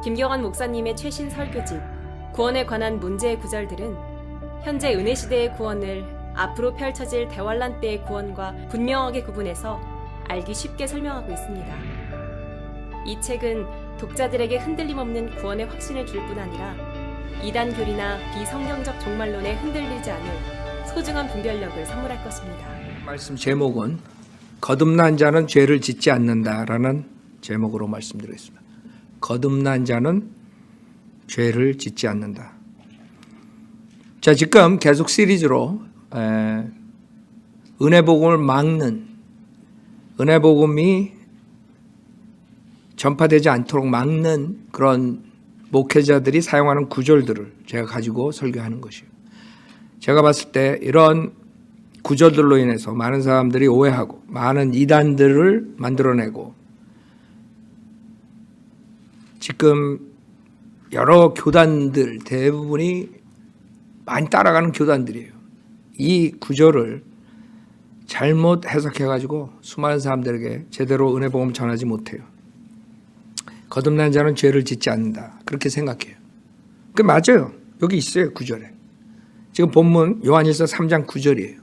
김경환 목사님의 최신 설교집 구원에 관한 문제의 구절들은 현재 은혜시대의 구원을 앞으로 펼쳐질 대환란 때의 구원과 분명하게 구분해서 알기 쉽게 설명하고 있습니다. 이 책은 독자들에게 흔들림 없는 구원의 확신을 줄 뿐 아니라 이단 교리나 비성경적 종말론에 흔들리지 않을 소중한 분별력을 선물할 것입니다. 말씀 제목은 거듭난 자는 죄를 짓지 않는다라는 제목으로 말씀드리겠습니다. 거듭난 자는 죄를 짓지 않는다. 자, 지금 계속 시리즈로 은혜복음을 막는, 은혜복음이 전파되지 않도록 막는 그런 목회자들이 사용하는 구절들을 제가 가지고 설교하는 것이에요. 제가 봤을 때 이런 구절들로 인해서 많은 사람들이 오해하고 많은 이단들을 만들어내고 지금 여러 교단들 대부분이 많이 따라가는 교단들이에요. 이 구절을 잘못 해석해가지고 수많은 사람들에게 제대로 은혜복음을 전하지 못해요. 거듭난 자는 죄를 짓지 않는다. 그렇게 생각해요. 그 맞아요. 여기 있어요. 9절에. 지금 본문 요한일서 3장 9절이에요.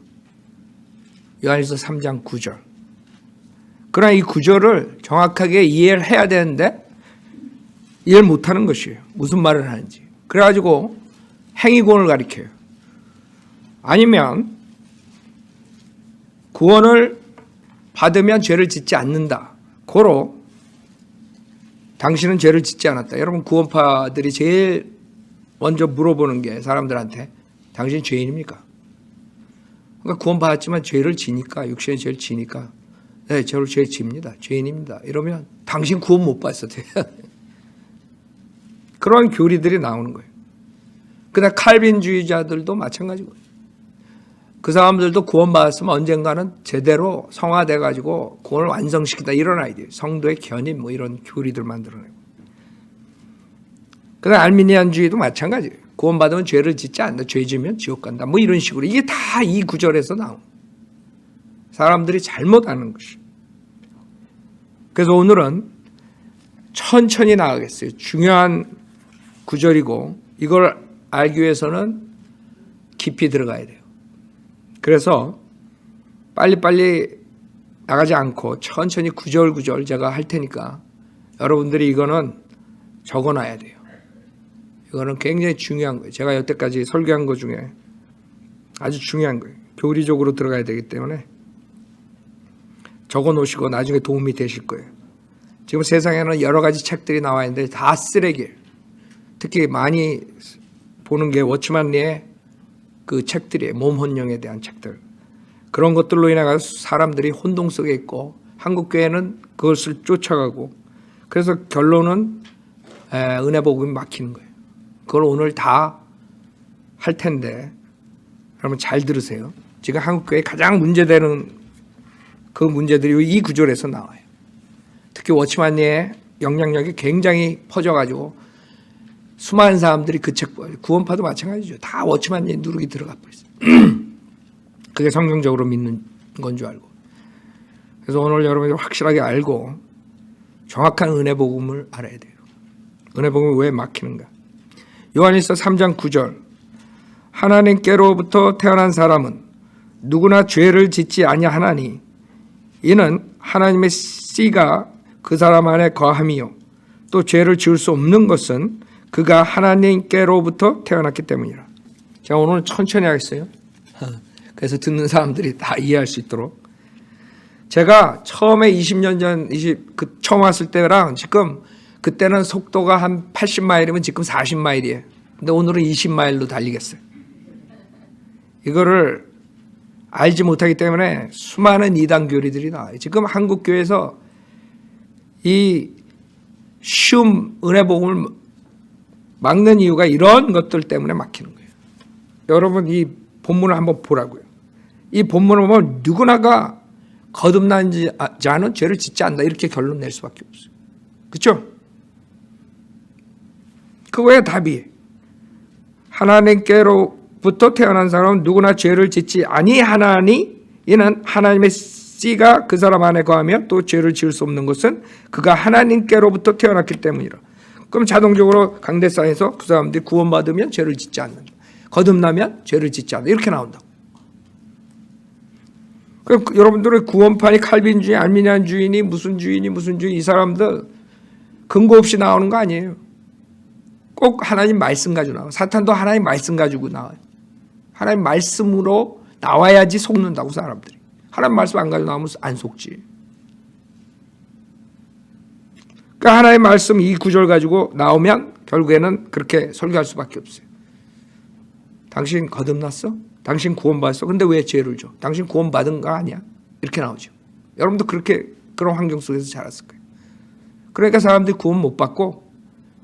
요한일서 3장 9절. 그러나 이 9절을 정확하게 이해를 해야 되는데 이해를 못하는 것이에요. 무슨 말을 하는지. 그래가지고 행위구원을 가리켜요. 아니면 구원을 받으면 죄를 짓지 않는다. 고로 당신은 죄를 짓지 않았다. 여러분, 구원파들이 제일 먼저 물어보는 게 사람들한테 당신 죄인입니까? 그러니까 구원받았지만 죄를 지니까, 육신의 죄를 지니까, 네, 저를 죄 집니다. 죄인입니다. 이러면 당신 구원 못 받았어. 그런 교리들이 나오는 거예요. 그다음 칼빈주의자들도 마찬가지고요. 그 사람들도 구원받았으면 언젠가는 제대로 성화돼가지고 구원을 완성시키다 이런 아이디어, 성도의 견인 뭐 이런 교리들 만들어내고. 그다음 알미니안주의도 마찬가지예요. 구원받으면 죄를 짓지 않는다. 죄 지으면 지옥 간다. 뭐 이런 식으로. 이게 다 이 구절에서 나온 사람들이 잘못 아는 것이에요. 그래서 오늘은 천천히 나가겠어요. 중요한 구절이고 이걸 알기 위해서는 깊이 들어가야 돼요. 그래서 빨리빨리 나가지 않고 천천히 구절 제가 할 테니까 여러분들이 이거는 적어놔야 돼요. 이거는 굉장히 중요한 거예요. 제가 여태까지 설교한 것 중에 아주 중요한 거예요. 교리적으로 들어가야 되기 때문에 적어놓으시고 나중에 도움이 되실 거예요. 지금 세상에는 여러 가지 책들이 나와 있는데 다 쓰레기예요. 특히 많이 보는 게 워치만 리의 그 책들이에요. 몸 혼령에 대한 책들. 그런 것들로 인해 가지고 사람들이 혼동 속에 있고 한국 교회는 그것을 쫓아가고 그래서 결론은 은혜복음이 막히는 거예요. 그걸 오늘 다 할 텐데 여러분 잘 들으세요. 지금 한국 교회에 가장 문제되는 그 문제들이 이 구절에서 나와요. 특히 워치만리의 영향력이 굉장히 퍼져가지고 수많은 사람들이 그 책, 구원파도 마찬가지죠. 다 워치만리 누르기 들어가 버렸어요. 그게 성경적으로 믿는 건 줄 알고. 그래서 오늘 여러분이 확실하게 알고 정확한 은혜복음을 알아야 돼요. 은혜복음이 왜 막히는가. 요한일서 3장 9절. 하나님께로부터 태어난 사람은 누구나 죄를 짓지 아니하나니 이는 하나님의 씨가 그 사람 안에 거함이요 또 죄를 지을 수 없는 것은 그가 하나님께로부터 태어났기 때문이라. 제가 오늘 천천히 하겠어요. 그래서 듣는 사람들이 다 이해할 수 있도록. 제가 처음에 20년 전 처음 왔을 때랑 지금 그때는 속도가 한 80마일이면 지금 40마일이에요. 근데 오늘은 20마일로 달리겠어요. 이거를 알지 못하기 때문에 수많은 이단 교리들이 나와요. 지금 한국 교회에서 이 쉬움 은혜복음을 막는 이유가 이런 것들 때문에 막히는 거예요. 여러분 이 본문을 한번 보라고요. 이 본문을 보면 누구나가 거듭난 자는 죄를 짓지 않는다 이렇게 결론 낼 수밖에 없어요. 그렇죠? 그거야 답이. 하나님께로부터 태어난 사람은 누구나 죄를 짓지 아니하나니 이는 하나님의 씨가 그 사람 안에 거하며 또 죄를 지을 수 없는 것은 그가 하나님께로부터 태어났기 때문이라. 그럼 자동적으로 강대상에서 그 사람들이 구원받으면 죄를 짓지 않는다. 거듭나면 죄를 짓지 않는다. 이렇게 나온다고. 그럼 여러분들의 구원판이 칼빈주의, 알미니안주의니 무슨 주의니 무슨 주의 이 사람들 근거 없이 나오는 거 아니에요. 꼭 하나님 말씀 가지고 나와요. 사탄도 하나님 말씀 가지고 나와요. 하나님 말씀으로 나와야지 속는다고 사람들이. 하나님 말씀 안 가지고 나오면 안 속지. 그러니까 하나님 말씀 이 구절 가지고 나오면 결국에는 그렇게 설교할 수밖에 없어요. 당신 거듭났어? 당신 구원받았어? 근데 왜 죄를 줘? 당신 구원받은 거 아니야? 이렇게 나오죠. 여러분도 그런 환경 속에서 자랐을 거예요. 그러니까 사람들이 구원 못 받고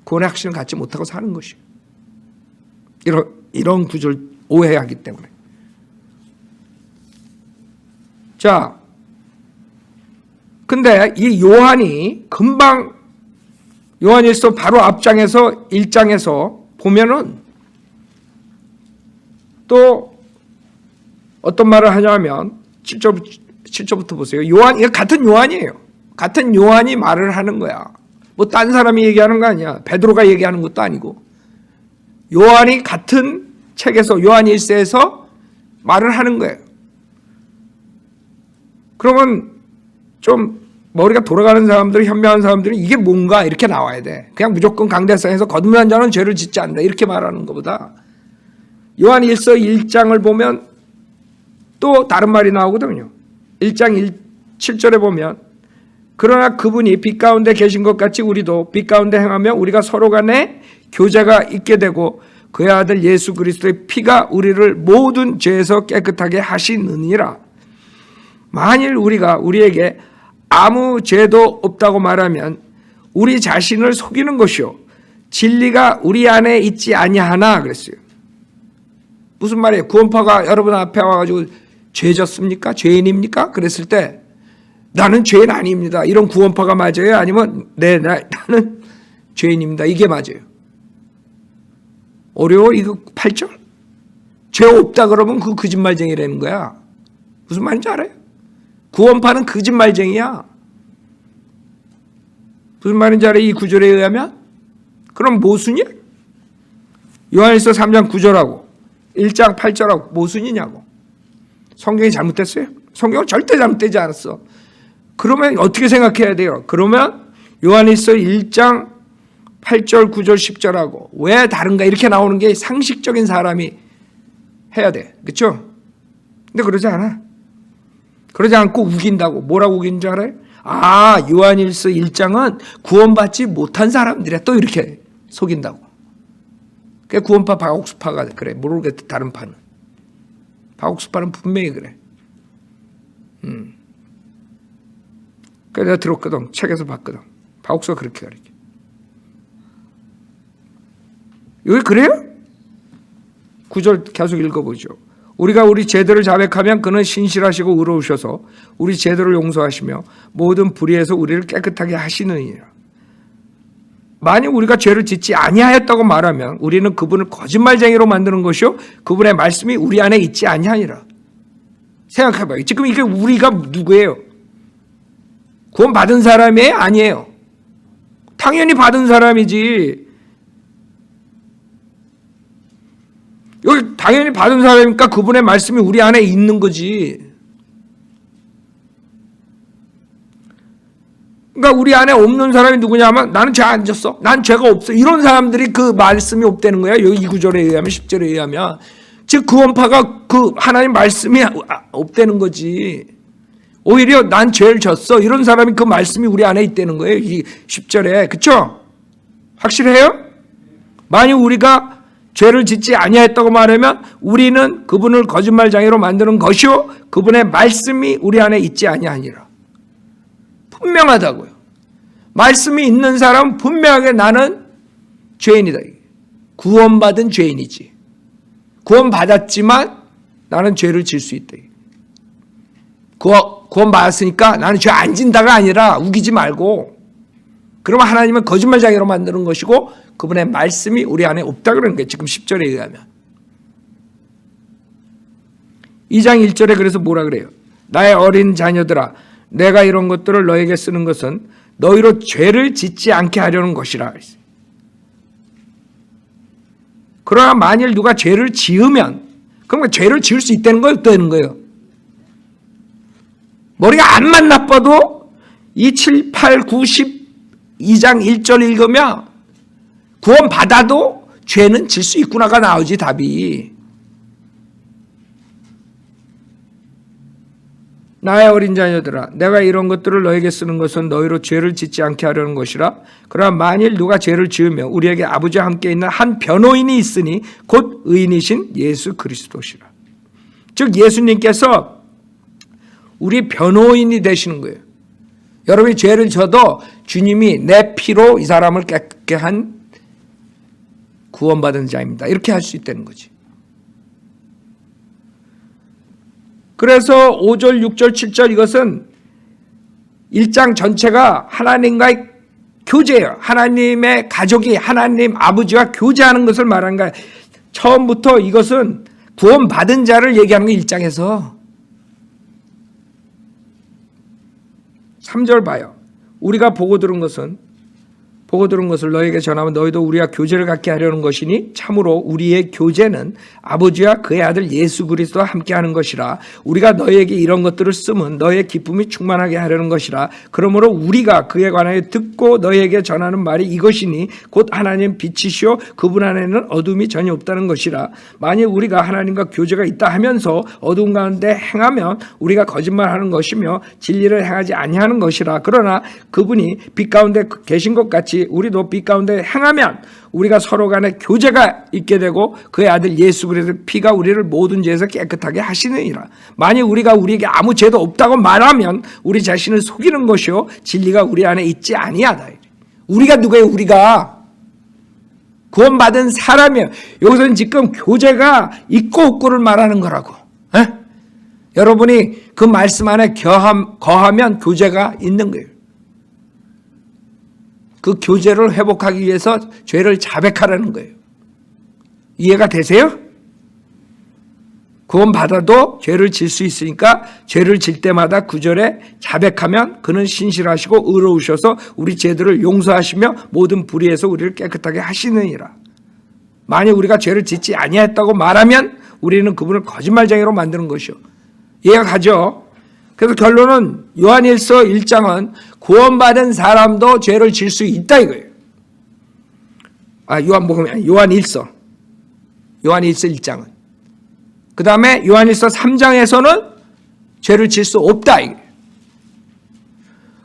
구원의 확신을 갖지 못하고 사는 것이에요. 이런 구절 오해하기 때문에. 자, 근데 이 요한이 금방 요한일서 바로 앞장에서 1장에서 보면은 또 어떤 말을 하냐면 7절부터 보세요. 이거 같은 요한이에요. 같은 요한이 말을 하는 거야. 뭐 딴 사람이 얘기하는 거 아니야. 베드로가 얘기하는 것도 아니고. 요한이 같은 책에서 요한일서에서 말을 하는 거예요. 그러면 좀 머리가 돌아가는 사람들, 현명한 사람들은 이게 뭔가 이렇게 나와야 돼. 그냥 무조건 강대상에서 거듭난 자는 죄를 짓지 않는다 이렇게 말하는 것보다 요한일서 1장을 보면 또 다른 말이 나오거든요. 1장 7절에 보면 그러나 그분이 빛 가운데 계신 것 같이 우리도 빛 가운데 행하며 우리가 서로 간에 교제가 있게 되고 그의 아들 예수 그리스도의 피가 우리를 모든 죄에서 깨끗하게 하시느니라. 만일 우리가 우리에게 아무 죄도 없다고 말하면 우리 자신을 속이는 것이요 진리가 우리 안에 있지 아니하나 그랬어요. 무슨 말이에요? 구원파가 여러분 앞에 와가지고 죄 졌습니까? 죄인입니까? 그랬을 때 나는 죄인 아닙니다. 이런 구원파가 맞아요? 아니면 나는 죄인입니다. 이게 맞아요. 어려워? 이거 8절? 죄 없다 그러면 그 거짓말쟁이라는 거야. 무슨 말인지 알아요? 구원파는 거짓말쟁이야. 무슨 말인지 알아요? 이 구절에 의하면? 그럼 모순이야? 요한일서 3장 9절하고 1장 8절하고 모순이냐고. 성경이 잘못됐어요? 성경은 절대 잘못되지 않았어. 그러면 어떻게 생각해야 돼요? 그러면 요한일서 1장 8절, 9절, 10절하고 왜 다른가 이렇게 나오는 게 상식적인 사람이 해야 돼. 그렇죠? 근데 그러지 않아. 그러지 않고 우긴다고. 뭐라고 우기는 줄 알아요? 아, 요한일서 1장은 구원받지 못한 사람들이야. 또 이렇게 속인다고. 그게 구원파 박옥수파가 그래. 모르겠다. 다른 파는. 박옥수파는 분명히 그래. 그래서 내가 들었거든. 책에서 봤거든. 박옥수가 그렇게 가르쳐. 여기 그래요? 9절 계속 읽어보죠. 우리가 우리 죄들을 자백하면 그는 신실하시고 의로우셔서 우리 죄들을 용서하시며 모든 불의에서 우리를 깨끗하게 하시느니라. 만약 우리가 죄를 짓지 아니하였다고 말하면 우리는 그분을 거짓말쟁이로 만드는 것이요 그분의 말씀이 우리 안에 있지 아니하니라. 생각해봐요. 지금 이게 우리가 누구예요? 구원 받은 사람이 아니에요. 당연히 받은 사람이지. 여기 당연히 받은 사람이니까 그분의 말씀이 우리 안에 있는 거지. 그러니까 우리 안에 없는 사람이 누구냐 하면 나는 죄 안 졌어. 난 죄가 없어. 이런 사람들이 그 말씀이 없다는 거야. 여기 이 구절에 의하면 10절에 의하면. 즉 구원파가 그 하나님 말씀이 없다는 거지. 오히려 난 죄를 졌어. 이런 사람이 그 말씀이 우리 안에 있다는 거예요. 이 10절에. 그렇죠? 확실해요? 만약 우리가 죄를 짓지 아니하였다고 말하면 우리는 그분을 거짓말쟁이로 만드는 것이요 그분의 말씀이 우리 안에 있지 아니하니라. 분명하다고요. 말씀이 있는 사람은 분명하게 나는 죄인이다. 구원받은 죄인이지. 구원받았지만 나는 죄를 질 수 있다. 구원받았으니까 나는 죄 안 진다가 아니라 우기지 말고 그러면 하나님은 거짓말쟁이로 만드는 것이고 그분의 말씀이 우리 안에 없다 그러는 거예요. 지금 10절에 의하면. 2장 1절에 그래서 뭐라 그래요? 나의 어린 자녀들아 내가 이런 것들을 너에게 쓰는 것은 너희로 죄를 짓지 않게 하려는 것이라. 그러나 만일 누가 죄를 지으면, 그러면 죄를 지을 수 있다는 거예요, 없다는 거예요? 머리가 암만 나빠도 이 7, 8, 9, 12장 1절 읽으면 구원 받아도 죄는 질 수 있구나가 나오지, 답이. 나의 어린 자녀들아, 내가 이런 것들을 너에게 쓰는 것은 너희로 죄를 짓지 않게 하려는 것이라. 그러나 만일 누가 죄를 지으면 우리에게 아버지와 함께 있는 한 변호인이 있으니 곧 의인이신 예수 그리스도시라. 즉 예수님께서 우리 변호인이 되시는 거예요. 여러분이 죄를 져도 주님이 내 피로 이 사람을 깨끗게 한 구원받은 자입니다. 이렇게 할 수 있다는 거지. 그래서 5절, 6절, 7절 이것은 1장 전체가 하나님과의 교제예요. 하나님의 가족이 하나님 아버지와 교제하는 것을 말하는 거예요. 처음부터 이것은 구원받은 자를 얘기하는 거예요. 1장에서. 3절 봐요. 우리가 보고 들은 것을 너에게 전하면 너희도 우리와 교제를 갖게 하려는 것이니 참으로 우리의 교제는 아버지와 그의 아들 예수 그리스도와 함께하는 것이라. 우리가 너희에게 이런 것들을 쓰면 너희의 기쁨이 충만하게 하려는 것이라. 그러므로 우리가 그에 관하여 듣고 너희에게 전하는 말이 이것이니 곧 하나님 빛이시오 그분 안에는 어둠이 전혀 없다는 것이라. 만일 우리가 하나님과 교제가 있다 하면서 어두운 가운데 행하면 우리가 거짓말하는 것이며 진리를 행하지 아니하는 것이라. 그러나 그분이 빛 가운데 계신 것 같이 우리도 빛 가운데 행하면 우리가 서로 간에 교제가 있게 되고 그의 아들 예수 그리스도의 피가 우리를 모든 죄에서 깨끗하게 하시느니라. 만일 우리가 우리에게 아무 죄도 없다고 말하면 우리 자신을 속이는 것이요 진리가 우리 안에 있지 아니하다. 우리가 누구예요? 우리가 구원받은 사람이에요. 여기서는 지금 교제가 있고 없고를 말하는 거라고. 에? 여러분이 그 말씀 안에 거하면 교제가 있는 거예요. 그 교제를 회복하기 위해서 죄를 자백하라는 거예요. 이해가 되세요? 구원받아도 죄를 질 수 있으니까 죄를 질 때마다 9절에 자백하면 그는 신실하시고 의로우셔서 우리 죄들을 용서하시며 모든 불의에서 우리를 깨끗하게 하시느니라. 만약 우리가 죄를 짓지 아니했다고 말하면 우리는 그분을 거짓말쟁이로 만드는 것이요. 이해가 가죠? 그래서 결론은 요한일서 1장은 구원받은 사람도 죄를 질 수 있다 이거예요. 요한일서 1장은. 그 다음에 요한일서 3장에서는 죄를 질 수 없다 이거예요.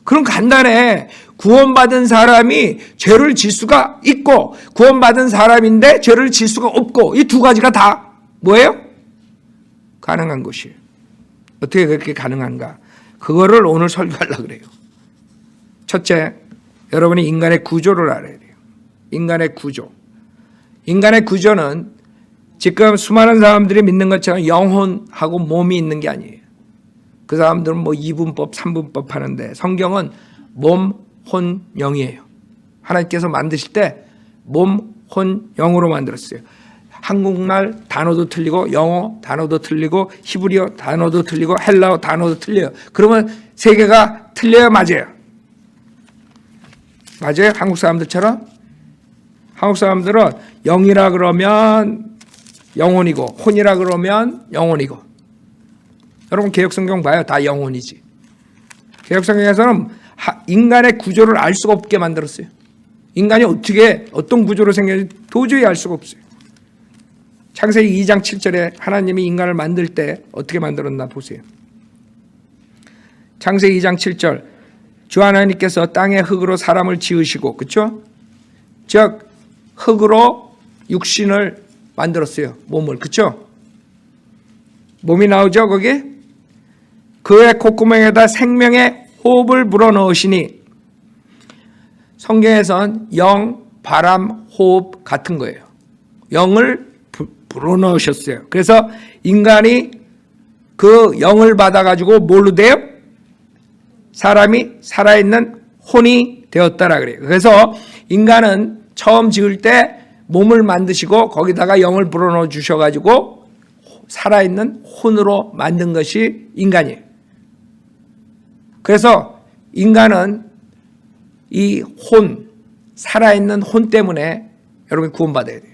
그럼 간단해. 구원받은 사람이 죄를 질 수가 있고 구원받은 사람인데 죄를 질 수가 없고 이 두 가지가 다 뭐예요? 가능한 것이에요. 어떻게 그렇게 가능한가? 그거를 오늘 설교하려고 그래요. 첫째, 여러분이 인간의 구조를 알아야 돼요. 인간의 구조. 인간의 구조는 지금 수많은 사람들이 믿는 것처럼 영혼하고 몸이 있는 게 아니에요. 그 사람들은 뭐 2분법, 3분법 하는데 성경은 몸, 혼, 영이에요. 하나님께서 만드실 때 몸, 혼, 영으로 만들었어요. 한국말 단어도 틀리고 영어 단어도 틀리고 히브리어 단어도 틀리고 헬라어 단어도 틀려요. 그러면 세 개가 틀려요? 맞아요? 맞아요? 한국 사람들처럼? 한국 사람들은 영이라 그러면 영혼이고 혼이라 그러면 영혼이고. 여러분 개역성경 봐요. 다 영혼이지. 개역성경에서는 인간의 구조를 알 수가 없게 만들었어요. 인간이 어떻게 어떤 구조로 생겼는지 도저히 알 수가 없어요. 창세기 2장 7절에 하나님이 인간을 만들 때 어떻게 만들었나 보세요. 창세기 2장 7절 주 하나님께서 땅의 흙으로 사람을 지으시고 그렇죠? 즉 흙으로 육신을 만들었어요. 몸을. 그렇죠? 몸이 나오죠 거기? 그의 콧구멍에다 생명의 호흡을 불어넣으시니 성경에선 영, 바람, 호흡 같은 거예요. 영을 불어넣으셨어요. 그래서 인간이 그 영을 받아가지고 뭘로 돼요? 사람이 살아있는 혼이 되었다라 그래요. 그래서 인간은 처음 지을 때 몸을 만드시고 거기다가 영을 불어넣어 주셔가지고 살아있는 혼으로 만든 것이 인간이에요. 그래서 인간은 이 혼, 살아있는 혼 때문에 여러분이 구원받아야 돼요.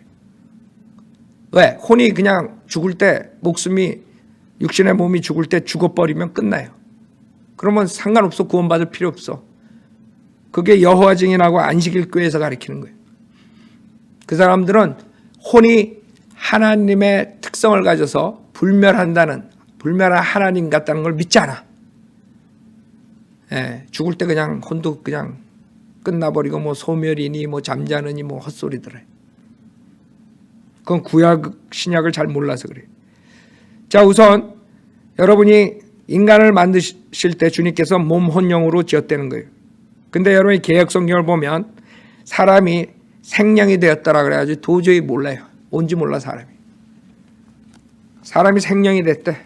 왜? 혼이 그냥 죽을 때 목숨이 육신의 몸이 죽을 때 죽어버리면 끝나요. 그러면 상관없어. 구원받을 필요 없어. 그게 여호와 증인하고 안식일교회에서 가르치는 거예요. 그 사람들은 혼이 하나님의 특성을 가져서 불멸한 하나님 같다는 걸 믿지 않아. 예, 죽을 때 그냥 혼도 그냥 끝나버리고 뭐 소멸이니 뭐 잠자느니 뭐 헛소리들 해. 그건 구약 신약을 잘 몰라서 그래요. 자, 우선 여러분이 인간을 만드실 때 주님께서 몸, 혼, 영으로 지었다는 거예요. 근데 여러분이 개역 성경을 보면 사람이 생령이 되었더라 그래가지고 도저히 몰라요. 뭔지 몰라 사람이. 사람이 생령이 됐대.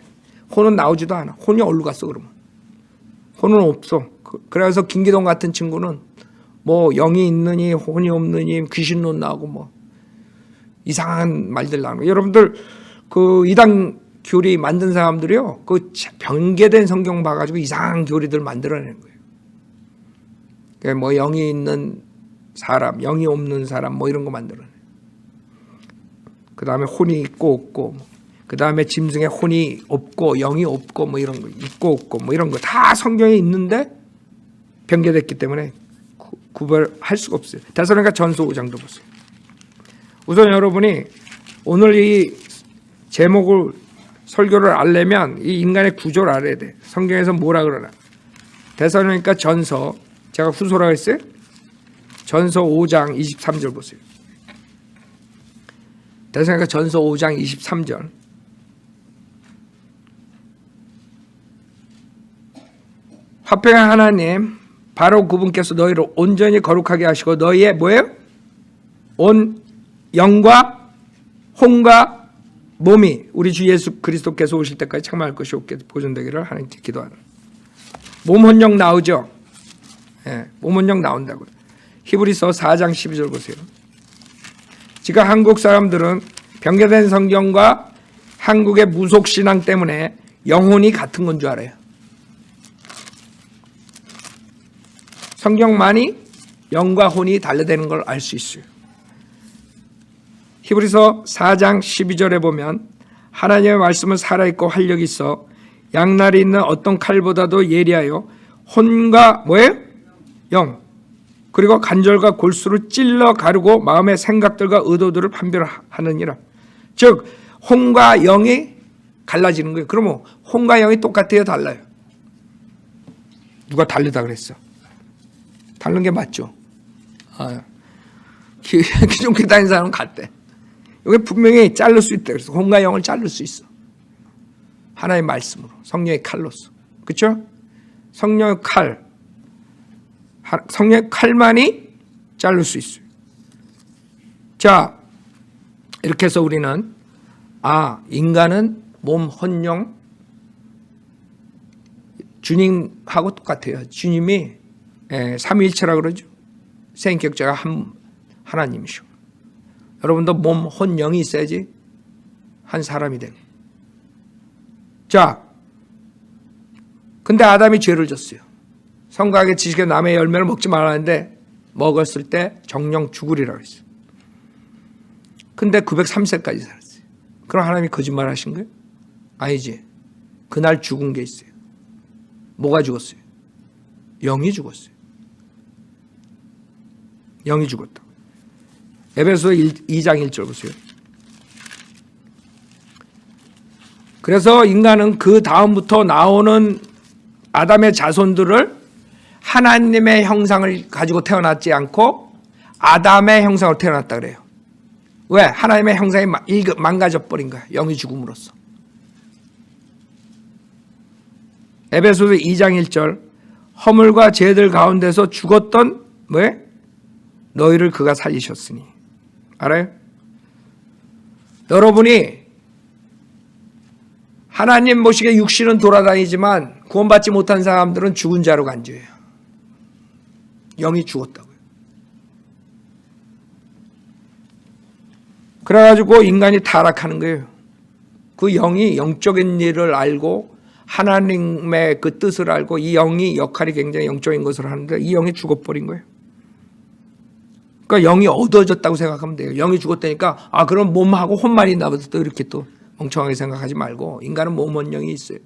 혼은 나오지도 않아. 혼이 어디로 갔어 그러면. 혼은 없어. 그래서 김기동 같은 친구는 뭐 영이 있느니 혼이 없느니 귀신론 나오고 뭐 이상한 말들 나오고. 여러분들 그 이단 교리 만든 사람들이요. 그 변개된 성경 봐가지고 이상한 교리들 만들어내는 거예요. 그러니까 뭐 영이 있는 사람, 영이 없는 사람 뭐 이런 거 만들어내. 그 다음에 혼이 있고 없고, 그 다음에 짐승에 혼이 없고 영이 없고 뭐 이런 거 있고 없고 뭐 이런 거 다 성경에 있는데 변개됐기 때문에 구별할 수가 없어요. 데살로니가 전서 5장도 보세요. 우선 여러분이 오늘 이 제목을 설교를 알려면 이 인간의 구조를 알아야 돼. 성경에서 뭐라 그러나. 데살로니가 전서, 제가 후소라고 했어요? 전서 5장 23절 보세요. 데살로니가 전서 5장 23절. 화평한 하나님 바로 그분께서 너희를 온전히 거룩하게 하시고 너희의 뭐예요? 온 영과 혼과 몸이 우리 주 예수 그리스도께서 오실 때까지 참할 것이 없게 보존되기를 하나님께 기도하라. 몸, 혼, 영 나오죠? 예, 몸, 혼, 영 나온다고요. 히브리서 4장 12절 보세요. 지금 한국 사람들은 변개된 성경과 한국의 무속신앙 때문에 영혼이 같은 건 줄 알아요. 성경만이 영과 혼이 달라되는 걸 알 수 있어요. 히브리서 4장 12절에 보면 하나님의 말씀은 살아있고 활력이 있어 양날이 있는 어떤 칼보다도 예리하여 혼과 뭐예요? 영. 그리고 간절과 골수를 찔러 가르고 마음의 생각들과 의도들을 판별하느니라. 즉 혼과 영이 갈라지는 거예요. 그러면 혼과 영이 똑같아요? 달라요? 누가 다르다 그랬어? 다른 게 맞죠? 기존교 다니는 사람은 같대. 여기 분명히 자를 수 있다. 그래서 혼과 영을 자를 수 있어. 하나의 말씀으로. 성령의 칼로서. 그렇죠? 성령의 칼만이 자를 수 있어요. 자, 이렇게 해서 우리는 인간은 몸, 혼, 영 주님하고 똑같아요. 주님이 삼위일체라 그러죠. 생격자가 하나님이시고 여러분도 몸, 혼, 영이 있어야지 한 사람이 되는. 자, 근데 아담이 죄를 졌어요. 성과학의 지식의 남의 열매를 먹지 말라는데 먹었을 때 정령 죽으리라고 했어요. 근데 903세까지 살았어요. 그럼 하나님이 거짓말 하신 거예요? 아니지. 그날 죽은 게 있어요. 뭐가 죽었어요? 영이 죽었어요. 영이 죽었다. 에베소 2장 1절 보세요. 그래서 인간은 그 다음부터 나오는 아담의 자손들을 하나님의 형상을 가지고 태어났지 않고 아담의 형상으로 태어났다 그래요. 왜? 하나님의 형상이 망가져 버린 거야. 영이 죽음으로써. 에베소서 2장 1절 허물과 죄들 가운데서 죽었던 왜? 너희를 그가 살리셨으니. 알아요? 여러분이 하나님 모시게 육신은 돌아다니지만 구원받지 못한 사람들은 죽은 자로 간주해요. 영이 죽었다고요. 그래가지고 인간이 타락하는 거예요. 그 영이 영적인 일을 알고 하나님의 그 뜻을 알고 이 영이 역할이 굉장히 영적인 것을 하는데 이 영이 죽어버린 거예요. 그러니까 영이 어두워졌다고 생각하면 돼요. 영이 죽었다니까 그럼 몸하고 혼만 있나 보다 또 이렇게 또 멍청하게 생각하지 말고 인간은 몸 혼령이 있어요.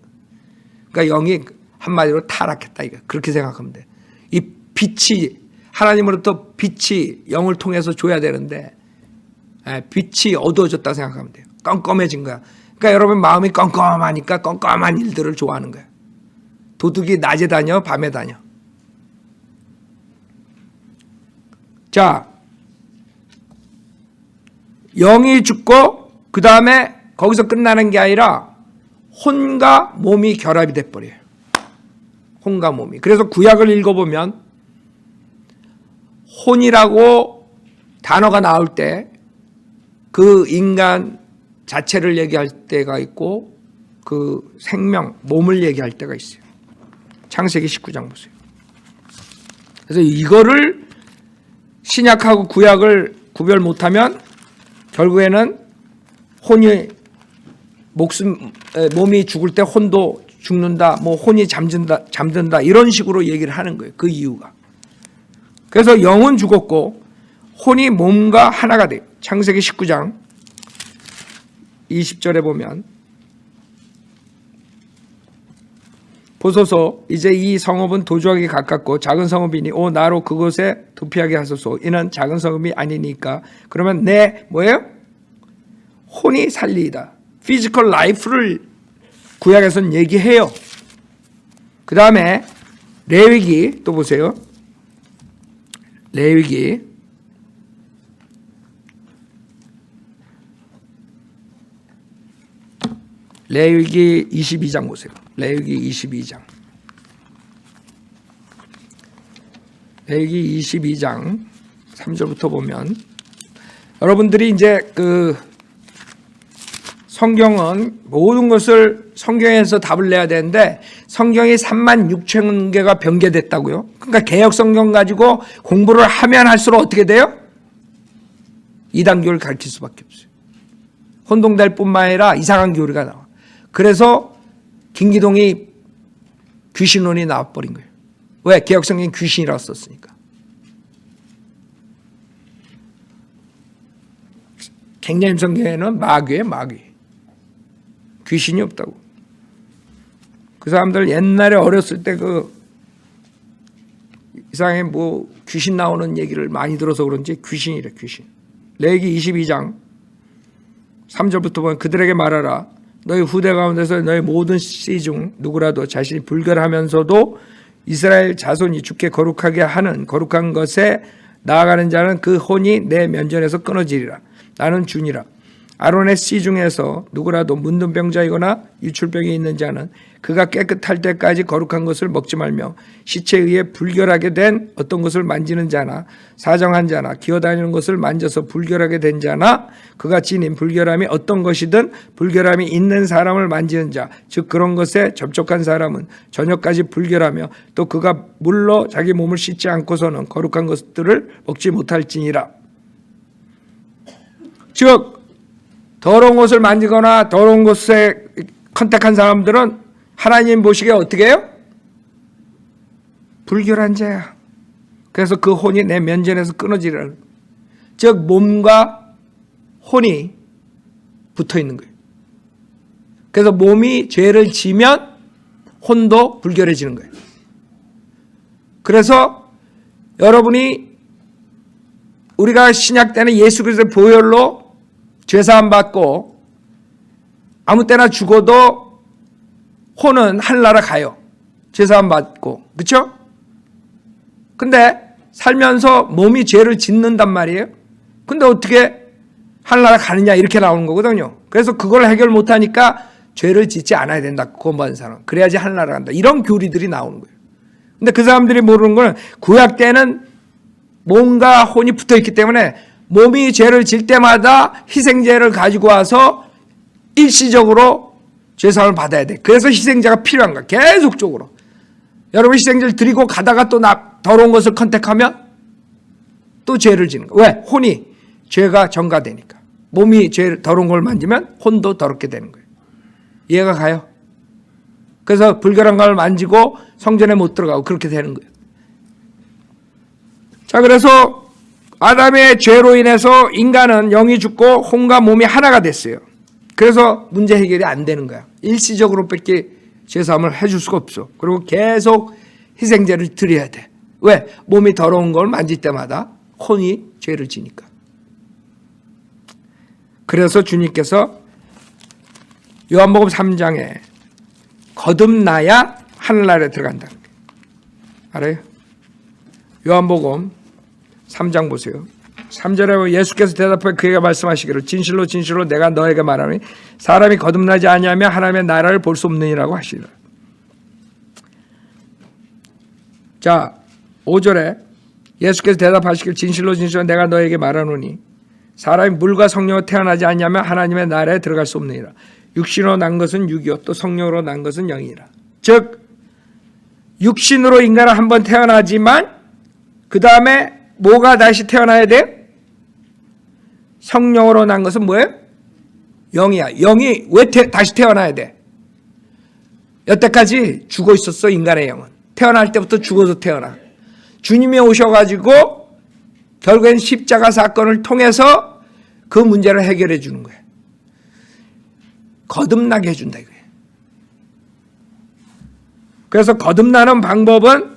그러니까 영이 한마디로 타락했다 이거 그렇게 생각하면 돼. 이 빛이 하나님으로부터 빛이 영을 통해서 줘야 되는데 빛이 어두워졌다고 생각하면 돼요. 껌껌해진 거야. 그러니까 여러분 마음이 껌껌하니까 껌껌한 일들을 좋아하는 거야. 도둑이 낮에 다녀 밤에 다녀. 자, 영이 죽고 그 다음에 거기서 끝나는 게 아니라 혼과 몸이 결합이 돼버려요. 혼과 몸이. 그래서 구약을 읽어보면 혼이라고 단어가 나올 때 그 인간 자체를 얘기할 때가 있고 그 생명, 몸을 얘기할 때가 있어요. 창세기 19장 보세요. 그래서 이거를 신약하고 구약을 구별 못하면 결국에는 혼이 몸이 죽을 때 혼도 죽는다, 뭐 혼이 잠든다 이런 식으로 얘기를 하는 거예요. 그 이유가. 그래서 영은 죽었고 혼이 몸과 하나가 돼요. 창세기 19장 20절에 보면 보소서 이제 이 성읍은 도주하기 가깝고 작은 성읍이니 오 나로 그곳에 도피하게 하소서. 이는 작은 성읍이 아니니까. 그러면 내 뭐예요? 혼이 살리이다. 피지컬 라이프를 구약에서는 얘기해요. 그 다음에 레위기 또 보세요. 레위기 22장 보세요. 레위기 22장. 레위기 22장 3절부터 보면 여러분들이 이제 그 성경은 모든 것을 성경에서 답을 내야 되는데 성경이 36,000개가 변개됐다고요. 그러니까 개역 성경 가지고 공부를 하면 할수록 어떻게 돼요? 이단교를 가르칠 수밖에 없어요. 혼동될 뿐만 아니라 이상한 교리가 나와. 그래서 김기동이 귀신론이 나와버린 거예요. 왜? 개역성경이 귀신이라고 썼으니까. 갱년임 성경에는 마귀예요, 마귀. 귀신이 없다고. 그 사람들 옛날에 어렸을 때 그 이상하게 뭐 귀신 나오는 얘기를 많이 들어서 그런지 귀신이래, 귀신. 레위기 22장 3절부터 보면 그들에게 말하라. 너희 후대 가운데서 너희 모든 씨 중 누구라도 자신이 불결하면서도 이스라엘 자손이 주께 거룩하게 하는 거룩한 것에 나아가는 자는 그 혼이 내 면전에서 끊어지리라. 나는 주니라. 아론의 씨 중에서 누구라도 문둥병자이거나 유출병이 있는 자는 그가 깨끗할 때까지 거룩한 것을 먹지 말며 시체에 의해 불결하게 된 어떤 것을 만지는 자나 사정한 자나 기어다니는 것을 만져서 불결하게 된 자나 그가 지닌 불결함이 어떤 것이든 불결함이 있는 사람을 만지는 자 즉 그런 것에 접촉한 사람은 저녁까지 불결하며 또 그가 물로 자기 몸을 씻지 않고서는 거룩한 것들을 먹지 못할지니라. 즉 더러운 것을 만지거나 더러운 것에 컨택한 사람들은 하나님 보시기에 어떻게 해요? 불결한 자야. 그래서 그 혼이 내 면전에서 끊어지리라. 즉 몸과 혼이 붙어 있는 거예요. 그래서 몸이 죄를 지면 혼도 불결해지는 거예요. 그래서 여러분이 우리가 신약 때는 예수 그리스도의 보혈로 죄사함 받고 아무 때나 죽어도 혼은 하늘나라 가요. 죄사함 받고. 그렇죠? 근데 살면서 몸이 죄를 짓는단 말이에요. 근데 어떻게 하늘나라 가느냐 이렇게 나오는 거거든요. 그래서 그걸 해결 못하니까 죄를 짓지 않아야 된다. 구원받은 사람. 그래야지 하늘나라 간다. 이런 교리들이 나오는 거예요. 근데 그 사람들이 모르는 거는 구약 때는 몸과 혼이 붙어있기 때문에 몸이 죄를 질 때마다 희생제를 가지고 와서 일시적으로 죄사함을 받아야 돼. 그래서 희생제가 필요한 거야. 계속적으로. 여러분 희생제를 드리고 가다가 또 더러운 것을 컨택하면 또 죄를 지는 거야. 왜? 혼이 죄가 전가되니까. 몸이 더러운 걸 만지면 혼도 더럽게 되는 거예요. 이해가 가요? 그래서 불결한 걸 만지고 성전에 못 들어가고 그렇게 되는 거예요. 자, 그래서 아담의 죄로 인해서 인간은 영이 죽고 혼과 몸이 하나가 됐어요. 그래서 문제 해결이 안 되는 거야. 일시적으로밖에 제사함을 해줄 수가 없어. 그리고 계속 희생제를 드려야 돼. 왜? 몸이 더러운 걸 만질 때마다 혼이 죄를 지니까. 그래서 주님께서 요한복음 3장에 거듭나야 하늘나라에 들어간다는 거예요. 알아요? 요한복음 3장 보세요. 3절에 예수께서 대답하여 그에게 말씀하시기를 진실로 진실로 내가 너에게 말하노니 사람이 거듭나지 아니하면 하나님의 나라를 볼 수 없느니라고 하시리라. 자, 5절에 예수께서 대답하시기를 진실로 진실로 내가 너에게 말하노니 사람이 물과 성령으로 태어나지 아니하면 하나님의 나라에 들어갈 수 없느니라. 육신으로 난 것은 육이요 또 성령으로 난 것은 영이라. 즉 육신으로 인간은 한번 태어나지만 그 다음에 뭐가 다시 태어나야 돼? 성령으로 난 것은 뭐예요? 영이야. 영이 왜 다시 태어나야 돼? 여태까지 죽어 있었어. 인간의 영은 태어날 때부터 죽어서 태어나. 주님이 오셔가지고 결국엔 십자가 사건을 통해서 그 문제를 해결해 주는 거예요. 거듭나게 해준다 이거예요. 그래서 거듭나는 방법은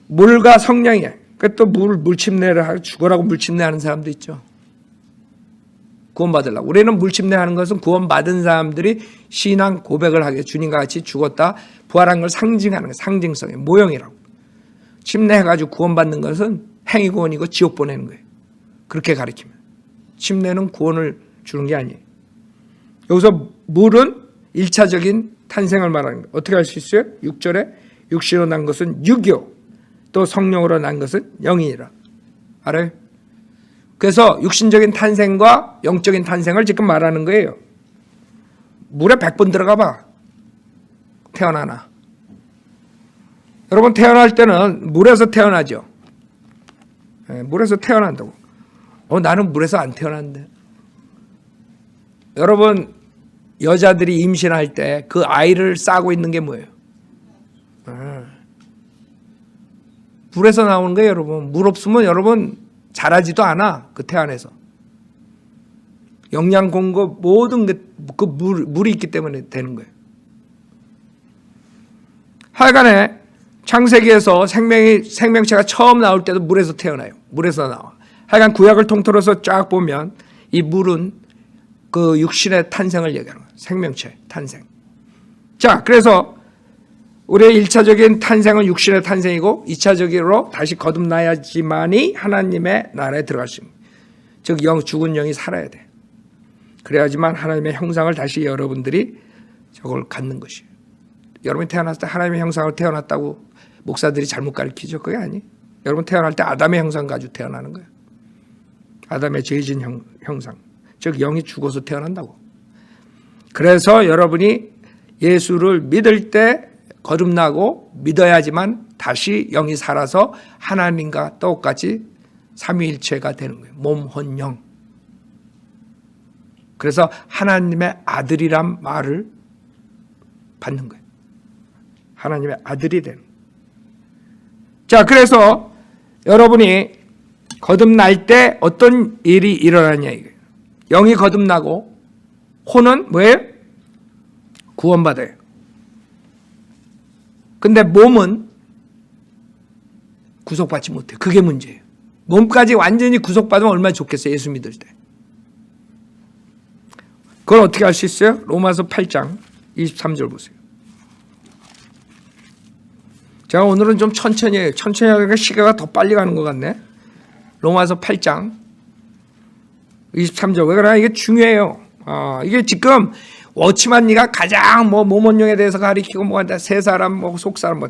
물과 성령이에요. 또 물침례를 하고 죽으라고 물침례하는 사람도 있죠. 구원받으려고. 우리는 물침례하는 것은 구원받은 사람들이 신앙 고백을 하게 주님과 같이 죽었다 부활한 걸 상징하는 거예요. 상징성의 모형이라고. 침례해가지고 구원받는 것은 행위 구원이고 지옥 보내는 거예요. 그렇게 가르치면. 침례는 구원을 주는 게 아니에요. 여기서 물은 1차적인 탄생을 말하는 거예요. 어떻게 할 수 있어요? 6절에 육신으로 난 것은 육이요 또 성령으로 난 것은 영이니라. 알아요? 그래서 육신적인 탄생과 영적인 탄생을 지금 말하는 거예요. 물에 100번 들어가 봐. 태어나나. 여러분 태어날 때는 물에서 태어나죠. 물에서 태어난다고. 나는 물에서 안 태어났는데. 여러분 여자들이 임신할 때 그 아이를 싸고 있는 게 뭐예요? 물에서 나오는 거예요, 여러분. 물 없으면 여러분 자라지도 않아. 그 태 안에서. 영양 공급 모든 게 그 물이 있기 때문에 되는 거예요. 하여간에 창세기에서 생명체가 처음 나올 때도 물에서 태어나요. 물에서 나와. 하여간 구약을 통틀어서 쫙 보면 이 물은 그 육신의 탄생을 얘기하는 거예요. 생명체 탄생. 자, 그래서 우리의 1차적인 탄생은 육신의 탄생이고 2차적으로 다시 거듭나야지만이 하나님의 나라에 들어갈 수 있습니다. 즉 죽은 영이 살아야 돼. 그래야지만 하나님의 형상을 다시 여러분들이 저걸 갖는 것이에요. 여러분이 태어났을 때 하나님의 형상으로 태어났다고 목사들이 잘못 가르치죠. 그게 아니에요. 여러분 태어날 때 아담의 형상 가지고 태어나는 거예요. 아담의 죄진 형상. 즉 영이 죽어서 태어난다고. 그래서 여러분이 예수를 믿을 때 거듭나고 믿어야지만 다시 영이 살아서 하나님과 똑같이 삼위일체가 되는 거예요. 몸, 혼, 영. 그래서 하나님의 아들이란 말을 받는 거예요. 하나님의 아들이 되는 거예요. 자, 그래서 여러분이 거듭날 때 어떤 일이 일어나냐 이거예요. 영이 거듭나고 혼은 뭐예요? 구원받아요. 근데 몸은 구속받지 못해요. 그게 문제예요. 몸까지 완전히 구속받으면 얼마나 좋겠어요. 예수 믿을 때. 그걸 어떻게 할 수 있어요? 로마서 8장 23절 보세요. 제가 오늘은 좀 천천히 해요. 천천히 하니까 시간가 더 빨리 가는 것 같네. 로마서 8장 23절. 왜 그러나 이게 중요해요. 이게 지금 워치만니가 가장 모몬용에 대해서 가리키고 뭐한다 세 사람 속 사람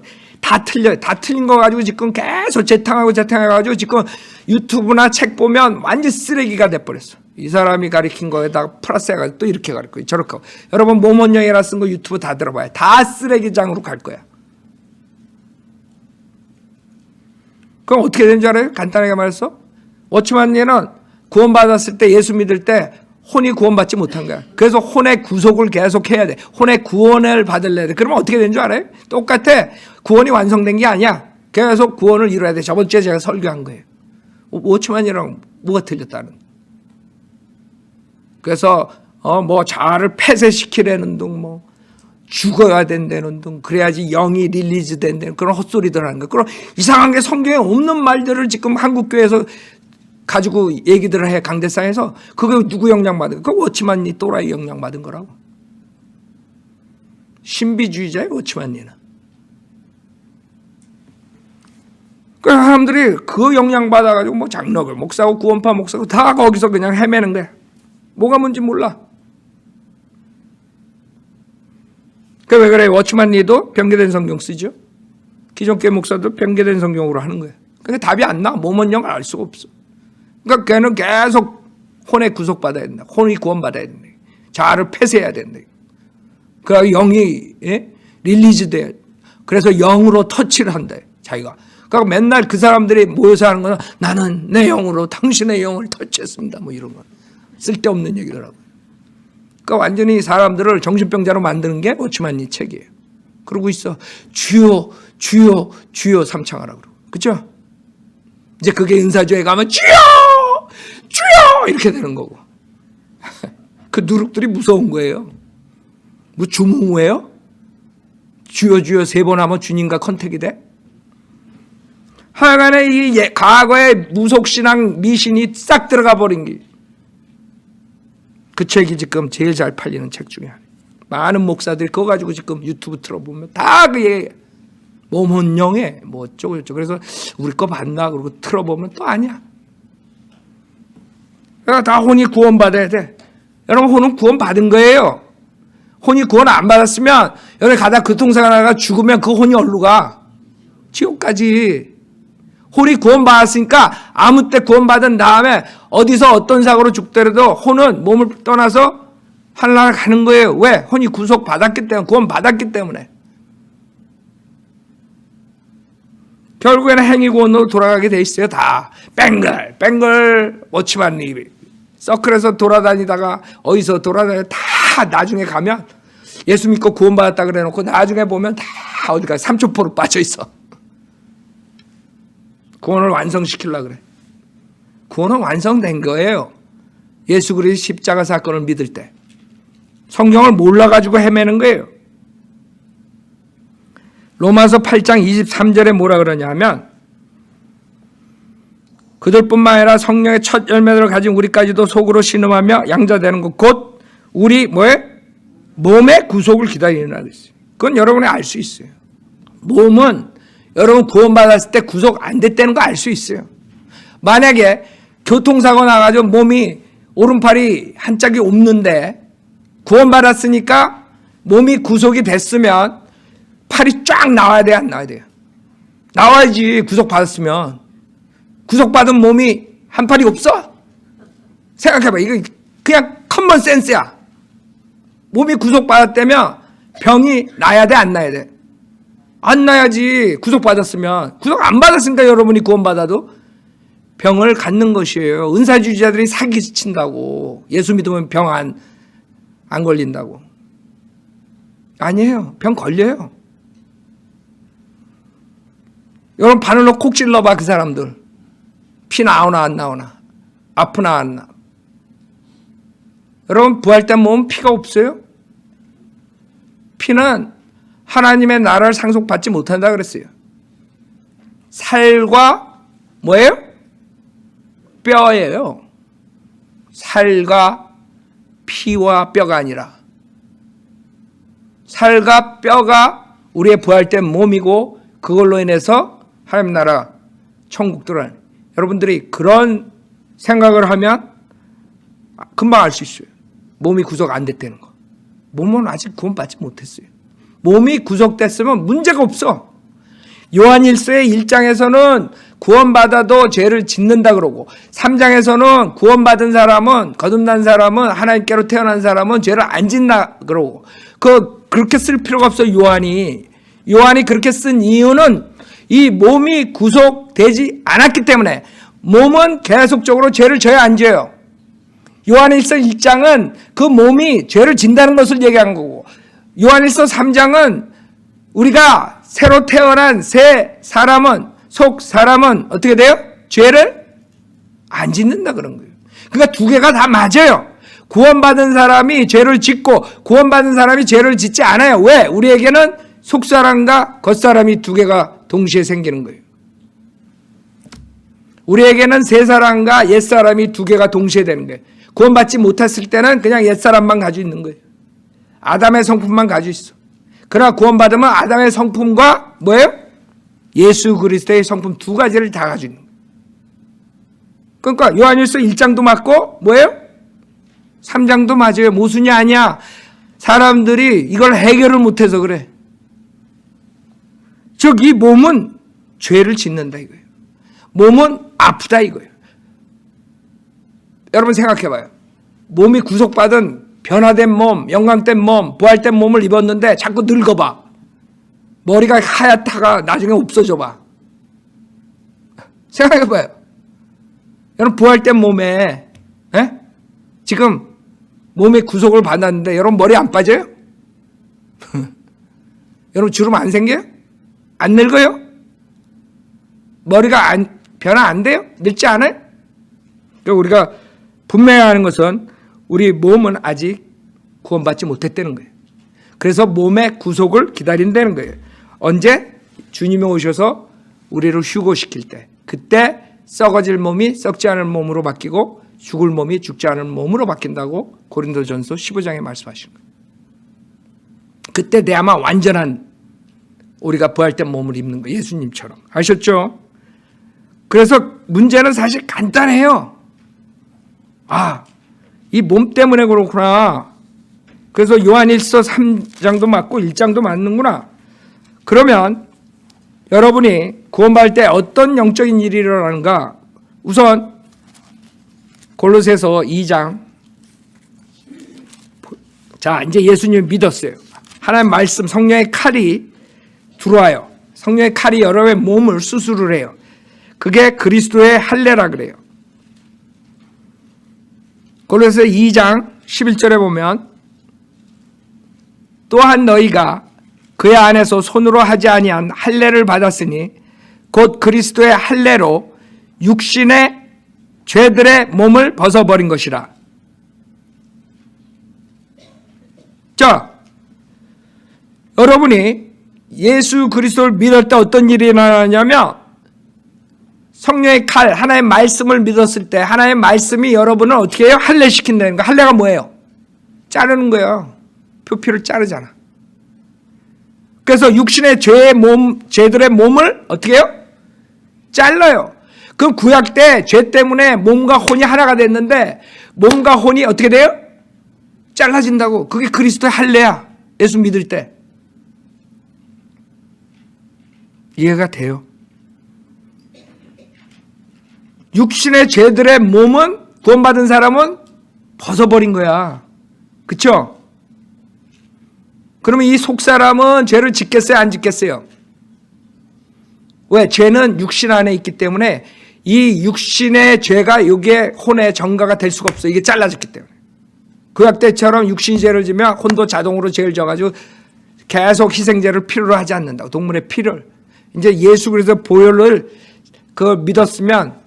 다 틀려요. 다 틀린 거 가지고 지금 계속 재탕해가지고 지금 유튜브나 책 보면 완전 쓰레기가 돼버렸어. 이 사람이 가리킨 거에다가 플러스 해가지고 또 이렇게 가리키고 저렇게 하고. 여러분 모몬용이라 쓴 거 유튜브 다 들어봐요. 다 쓰레기장으로 갈 거야. 그럼 어떻게 된 줄 알아요? 간단하게 말해서 워치만니는 구원받았을 때 예수 믿을 때 혼이 구원받지 못한 거야. 그래서 혼의 구속을 계속 해야 돼. 혼의 구원을 받으려야 돼. 그러면 어떻게 된 줄 알아요? 똑같아. 구원이 완성된 게 아니야. 계속 구원을 이뤄야 돼. 저번 주에 제가 설교한 거예요. 워치만이랑 뭐가 틀렸다는. 그래서 뭐 자아를 폐쇄시키려는 등 뭐 죽어야 된다는 등 그래야지 영이 릴리즈 된다는 그런 헛소리들 하는 거. 그런 이상한 게 성경에 없는 말들을 지금 한국교회에서 가지고 얘기들을 해. 강대상에서. 그거 누구 영향받은 거? 그 워치만이 또라이 영향받은 거라고. 신비주의자의 워치만이는. 그 사람들이 그 영향받아가지고 뭐 장로교 목사고 구원파 목사고 다 거기서 그냥 헤매는 거야. 뭐가 뭔지 몰라. 그 왜 그래? 워치만리도 변개된 성경 쓰죠. 기존 교회 목사도 변개된 성경으로 하는 거야. 근데 답이 안 나. 모먼영을 알 수가 없어. 그러니까 걔는 계속 혼에 구속받아야 된다. 혼이 구원받아야 된다. 자아를 폐쇄해야 된다. 그 영이 릴리즈 돼. 그래서 영으로 터치를 한다. 자기가. 그러니까 맨날 그 사람들이 모여서 하는 거는 나는 내 영으로 당신의 영을 터치했습니다. 뭐 이런 거. 쓸데없는 얘기더라고요. 그러니까 완전히 사람들을 정신병자로 만드는 게 워치만리 책이에요. 그러고 있어. 주여 주여 주여 삼창하라고 그러고. 그렇죠? 이제 그게 은사조에 가면 주여 주여 이렇게 되는 거고. 그 누룩들이 무서운 거예요. 뭐 주무무예요? 주여 주여 3번 하면 주님과 컨택이 돼? 하여간에 이 과거의 무속신앙 미신이 싹 들어가 버린 게 그 책이 지금 제일 잘 팔리는 책 중에 하나예요. 많은 목사들이 그거 가지고 지금 유튜브 틀어보면 다 그게 몸혼영에 뭐 어쩌고 저쩌고. 그래서 우리 거 봤나 그러고 틀어보면 또 아니야. 그러니까 다 혼이 구원받아야 돼. 여러분 혼은 구원받은 거예요. 혼이 구원 안 받았으면 여러분 가다 교통사고나가 죽으면 그 혼이 어디로 가? 지옥까지. 혼이 구원받았으니까 아무 때 구원받은 다음에 어디서 어떤 사고로 죽더라도 혼은 몸을 떠나서 하늘나라 가는 거예요. 왜? 혼이 구속받았기 때문에, 구원받았기 때문에. 결국에는 행위구원으로 돌아가게 돼 있어요. 다 뱅글 워치만리 서클에서 돌아다니다가 어디서 돌아다니다가 다 나중에 가면 예수 믿고 구원받았다 그래놓고 나중에 보면 다 어디가 삼초포로 빠져있어. 구원을 완성시키려고 그래. 구원은 완성된 거예요. 예수 그리스도의 십자가 사건을 믿을 때. 성경을 몰라가지고 헤매는 거예요. 로마서 8장 23절에 뭐라 그러냐면 그들뿐만 아니라 성령의 첫 열매들을 가진 우리까지도 속으로 신음하며 양자되는 것 곧 우리 몸의 구속을 기다리느라 그랬어요. 그건 여러분이 알 수 있어요. 몸은 여러분 구원받았을 때 구속 안 됐다는 거 알 수 있어요. 만약에 교통사고 나가지고 몸이 오른팔이 한 짝이 없는데 구원받았으니까 몸이 구속이 됐으면 팔이 쫙 나와야 돼요? 안 나와야 돼요? 나와야지. 구속받았으면. 구속받은 몸이 한 팔이 없어? 생각해봐. 이거 그냥 커먼 센스야. 몸이 구속받았다면 병이 나야 돼? 안 나야 돼? 안 나야지. 구속받았으면. 구속 안 받았으니까 여러분이 구원받아도 병을 갖는 것이에요. 은사주의자들이 사기친다고. 예수 믿으면 병 안 걸린다고. 아니에요. 병 걸려요. 여러분 바늘로 콕 찔러봐. 그 사람들. 피 나오나 안 나오나. 아프나 안 나. 여러분 부활된 몸은 피가 없어요. 피는 하나님의 나라를 상속받지 못한다 그랬어요. 살과 뭐예요? 뼈예요. 살과 피와 뼈가 아니라 살과 뼈가 우리의 부활된 몸이고 그걸로 인해서 하나님 나라 천국 들어가는. 여러분들이 그런 생각을 하면 금방 알 수 있어요. 몸이 구속 안 됐다는 거. 몸은 아직 구원받지 못했어요. 몸이 구속됐으면 문제가 없어. 요한일서의 1장에서는 구원받아도 죄를 짓는다 그러고 3장에서는 구원받은 사람은 거듭난 사람은 하나님께로 태어난 사람은 죄를 안 짓나 그러고 그렇게 쓸 필요가 없어. 요한이 그렇게 쓴 이유는 이 몸이 구속되지 않았기 때문에 몸은 계속적으로 죄를 져야 안 져요. 요한일서 1장은 그 몸이 죄를 진다는 것을 얘기한 거고 요한일서 3장은 우리가 새로 태어난 새 사람은 어떻게 돼요? 죄를 안 짓는다 그런 거예요. 그러니까 두 개가 다 맞아요. 구원받은 사람이 죄를 짓고 구원받은 사람이 죄를 짓지 않아요. 왜? 우리에게는 속사람과 겉사람이 두 개가 동시에 생기는 거예요. 우리에게는 새 사람과 옛 사람이 두 개가 동시에 되는 거예요. 구원받지 못했을 때는 그냥 옛 사람만 가지고 있는 거예요. 아담의 성품만 가지고 있어. 그러나 구원받으면 아담의 성품과 뭐예요? 예수 그리스도의 성품 두 가지를 다 가지고 있는 거예요. 그러니까 요한일서 1장도 맞고 뭐예요? 3장도 맞아요. 모순이 아니야. 사람들이 이걸 해결을 못해서 그래. 즉 이 몸은 죄를 짓는다 이거예요. 몸은 아프다 이거예요. 여러분 생각해봐요. 몸이 구속받은 변화된 몸, 영광된 몸, 부활된 몸을 입었는데 자꾸 늙어봐. 머리가 하얗다가 나중에 없어져봐. 생각해봐요. 여러분 부활된 몸에 지금 몸의 구속을 받았는데 여러분 머리 안 빠져요? 여러분 주름 안 생겨요? 안 늙어요? 머리가 변화 안 돼요? 늙지 않아요? 그러니까 우리가 분명해야 하는 것은 우리 몸은 아직 구원받지 못했다는 거예요. 그래서 몸의 구속을 기다린다는 거예요. 언제? 주님이 오셔서 우리를 휴고시킬 때. 그때 썩어질 몸이 썩지 않은 몸으로 바뀌고 죽을 몸이 죽지 않은 몸으로 바뀐다고 고린도전서 15장에 말씀하신 거예요. 그때 돼야만 완전한 우리가 부활된 몸을 입는 거예요. 예수님처럼. 아셨죠? 그래서 문제는 사실 간단해요. 이 몸 때문에 그렇구나. 그래서 요한일서 3장도 맞고 1장도 맞는구나. 그러면 여러분이 구원받을 때 어떤 영적인 일이 일어나는가? 우선 골로새서 2장. 자, 이제 예수님 믿었어요. 하나님 말씀 성령의 칼이 들어와요. 성령의 칼이 여러분의 몸을 수술을 해요. 그게 그리스도의 할례라 그래요. 골로새 2장 11절에 보면 또한 너희가 그의 안에서 손으로 하지 아니한 할례를 받았으니 곧 그리스도의 할례로 육신의 죄들의 몸을 벗어버린 것이라. 자, 여러분이 예수 그리스도를 믿을 때 어떤 일이 일어나냐면 성령의 칼, 하나의 말씀을 믿었을 때 하나의 말씀이 여러분을 어떻게 해요? 할례시킨다는 거. 할례가 뭐예요? 자르는 거예요. 표피를 자르잖아. 그래서 육신의 죄들의 몸을 어떻게 해요? 잘라요. 그 구약 때 죄 때문에 몸과 혼이 하나가 됐는데 몸과 혼이 어떻게 돼요? 잘라진다고. 그게 그리스도의 할례야. 예수 믿을 때. 이해가 돼요? 육신의 죄들의 몸은 구원받은 사람은 벗어버린 거야. 그쵸? 그러면 이 속사람은 죄를 짓겠어요? 안 짓겠어요? 왜? 죄는 육신 안에 있기 때문에 이 육신의 죄가 여기에 혼의 전가가 될 수가 없어요. 이게 잘라졌기 때문에. 구약 때처럼 육신이 죄를 지면 혼도 자동으로 죄를 져가지고 계속 희생제를 필요로 하지 않는다고. 동물의 피를. 이제 예수 그리스도 보혈을 그걸 믿었으면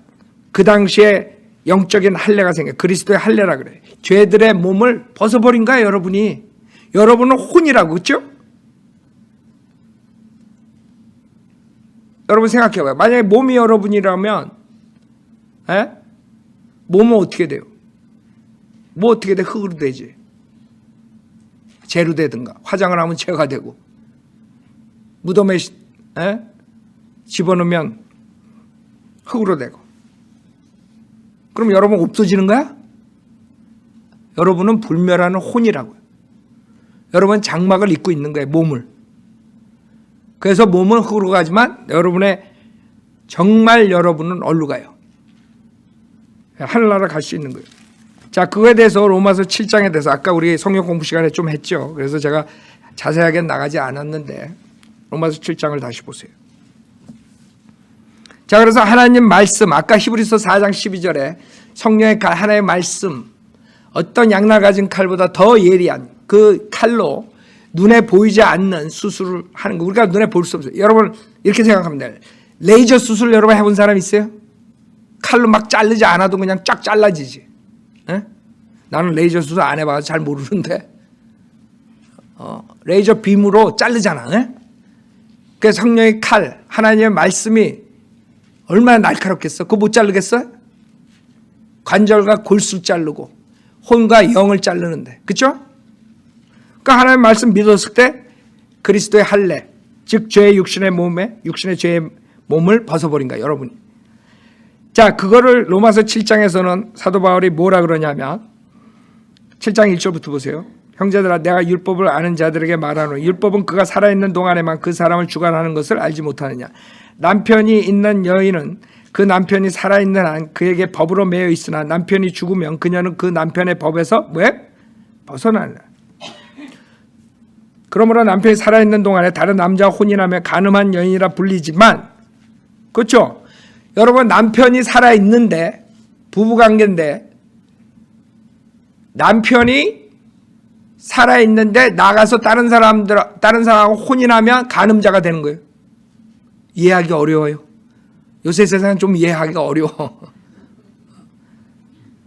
그 당시에 영적인 할례가 생겨. 그리스도의 할례라 그래. 죄들의 몸을 벗어버린 거야, 여러분이. 여러분은 혼이라고, 그렇죠? 여러분 생각해봐요. 만약에 몸이 여러분이라면 몸은 어떻게 돼요? 뭐 어떻게 돼? 흙으로 되지. 재로 되든가. 화장을 하면 재가 되고. 무덤에 집어넣으면 흙으로 되고. 그럼 여러분 없어지는 거야? 여러분은 불멸하는 혼이라고요. 여러분은 장막을 입고 있는 거예요. 몸을. 그래서 몸은 흙으로 가지만 여러분의 정말 여러분은 어디로 가요? 하늘나라 갈 수 있는 거예요. 자, 그거에 대해서 로마서 7장에 대해서 아까 우리 성경 공부 시간에 좀 했죠. 그래서 제가 자세하게 나가지 않았는데 로마서 7장을 다시 보세요. 자, 그래서 하나님 말씀, 아까 히브리서 4장 12절에 성령의 칼, 하나님의 말씀, 어떤 양날 가진 칼보다 더 예리한 그 칼로 눈에 보이지 않는 수술을 하는 거. 우리가 눈에 볼 수 없어요. 여러분 이렇게 생각하면 돼요. 레이저 수술 여러분 해본 사람 있어요? 칼로 막 자르지 않아도 그냥 쫙 잘라지지. 에? 나는 레이저 수술 안 해봐서 잘 모르는데 레이저 빔으로 자르잖아. 에? 그 성령의 칼, 하나님의 말씀이 얼마나 날카롭겠어? 그거 못 자르겠어? 관절과 골수를 자르고 혼과 영을 자르는데, 그렇죠? 그러니까 하나님의 말씀 믿었을 때 그리스도의 할례, 즉 죄의 육신의 죄의 몸을 벗어버린 거야, 여러분이. 자, 그거를 로마서 7장에서는 사도 바울이 뭐라 그러냐면 7장 1절부터 보세요. 형제들아, 내가 율법을 아는 자들에게 말하노니 율법은 그가 살아있는 동안에만 그 사람을 주관하는 것을 알지 못하느냐. 남편이 있는 여인은 그 남편이 살아있는 한 그에게 법으로 매여 있으나 남편이 죽으면 그녀는 그 남편의 법에서 벗어나느냐. 그러므로 남편이 살아있는 동안에 다른 남자와 혼인하며 간음한 여인이라 불리지만, 그렇죠? 여러분, 남편이 살아있는데, 부부관계인데 남편이 살아있는데 나가서 다른 사람하고 혼인하면 간음자가 되는 거예요. 이해하기 어려워요. 요새 세상은 좀 이해하기가 어려워.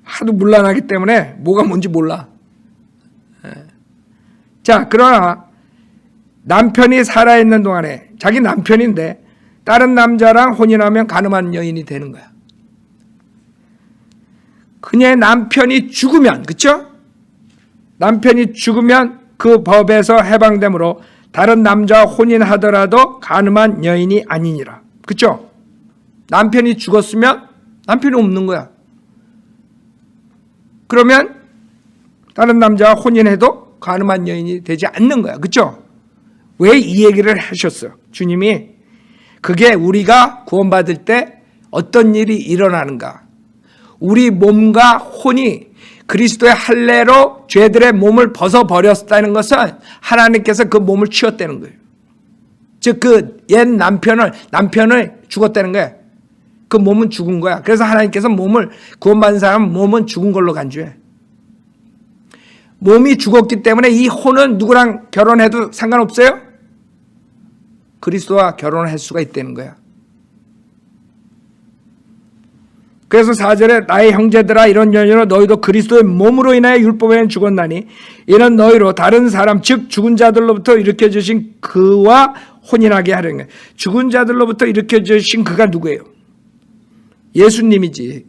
하도 문란하기 때문에 뭐가 뭔지 몰라. 자, 그러나 남편이 살아있는 동안에 자기 남편인데 다른 남자랑 혼인하면 간음한 여인이 되는 거야. 그녀의 남편이 죽으면, 그렇죠? 남편이 죽으면 그 법에서 해방되므로 다른 남자와 혼인하더라도 간음한 여인이 아니니라. 그렇죠? 남편이 죽었으면 남편이 없는 거야. 그러면 다른 남자와 혼인해도 간음한 여인이 되지 않는 거야. 그렇죠? 왜 이 얘기를 하셨어요? 주님이 그게 우리가 구원받을 때 어떤 일이 일어나는가. 우리 몸과 혼이 그리스도의 할례로 죄들의 몸을 벗어버렸다는 것은 하나님께서 그 몸을 치웠다는 거예요. 즉 그 옛 남편을 죽었다는 거예요. 그 몸은 죽은 거야. 그래서 하나님께서 구원받은 사람 몸은 죽은 걸로 간주해. 몸이 죽었기 때문에 이 혼은 누구랑 결혼해도 상관없어요? 그리스도와 결혼을 할 수가 있다는 거야. 그래서 4절에 나의 형제들아 이런 연유로 너희도 그리스도의 몸으로 인하여 율법에는 죽었나니 이는 너희로 다른 사람 즉 죽은 자들로부터 일으켜 주신 그와 혼인하게 하려는 거예요. 죽은 자들로부터 일으켜 주신 그가 누구예요? 예수님이지.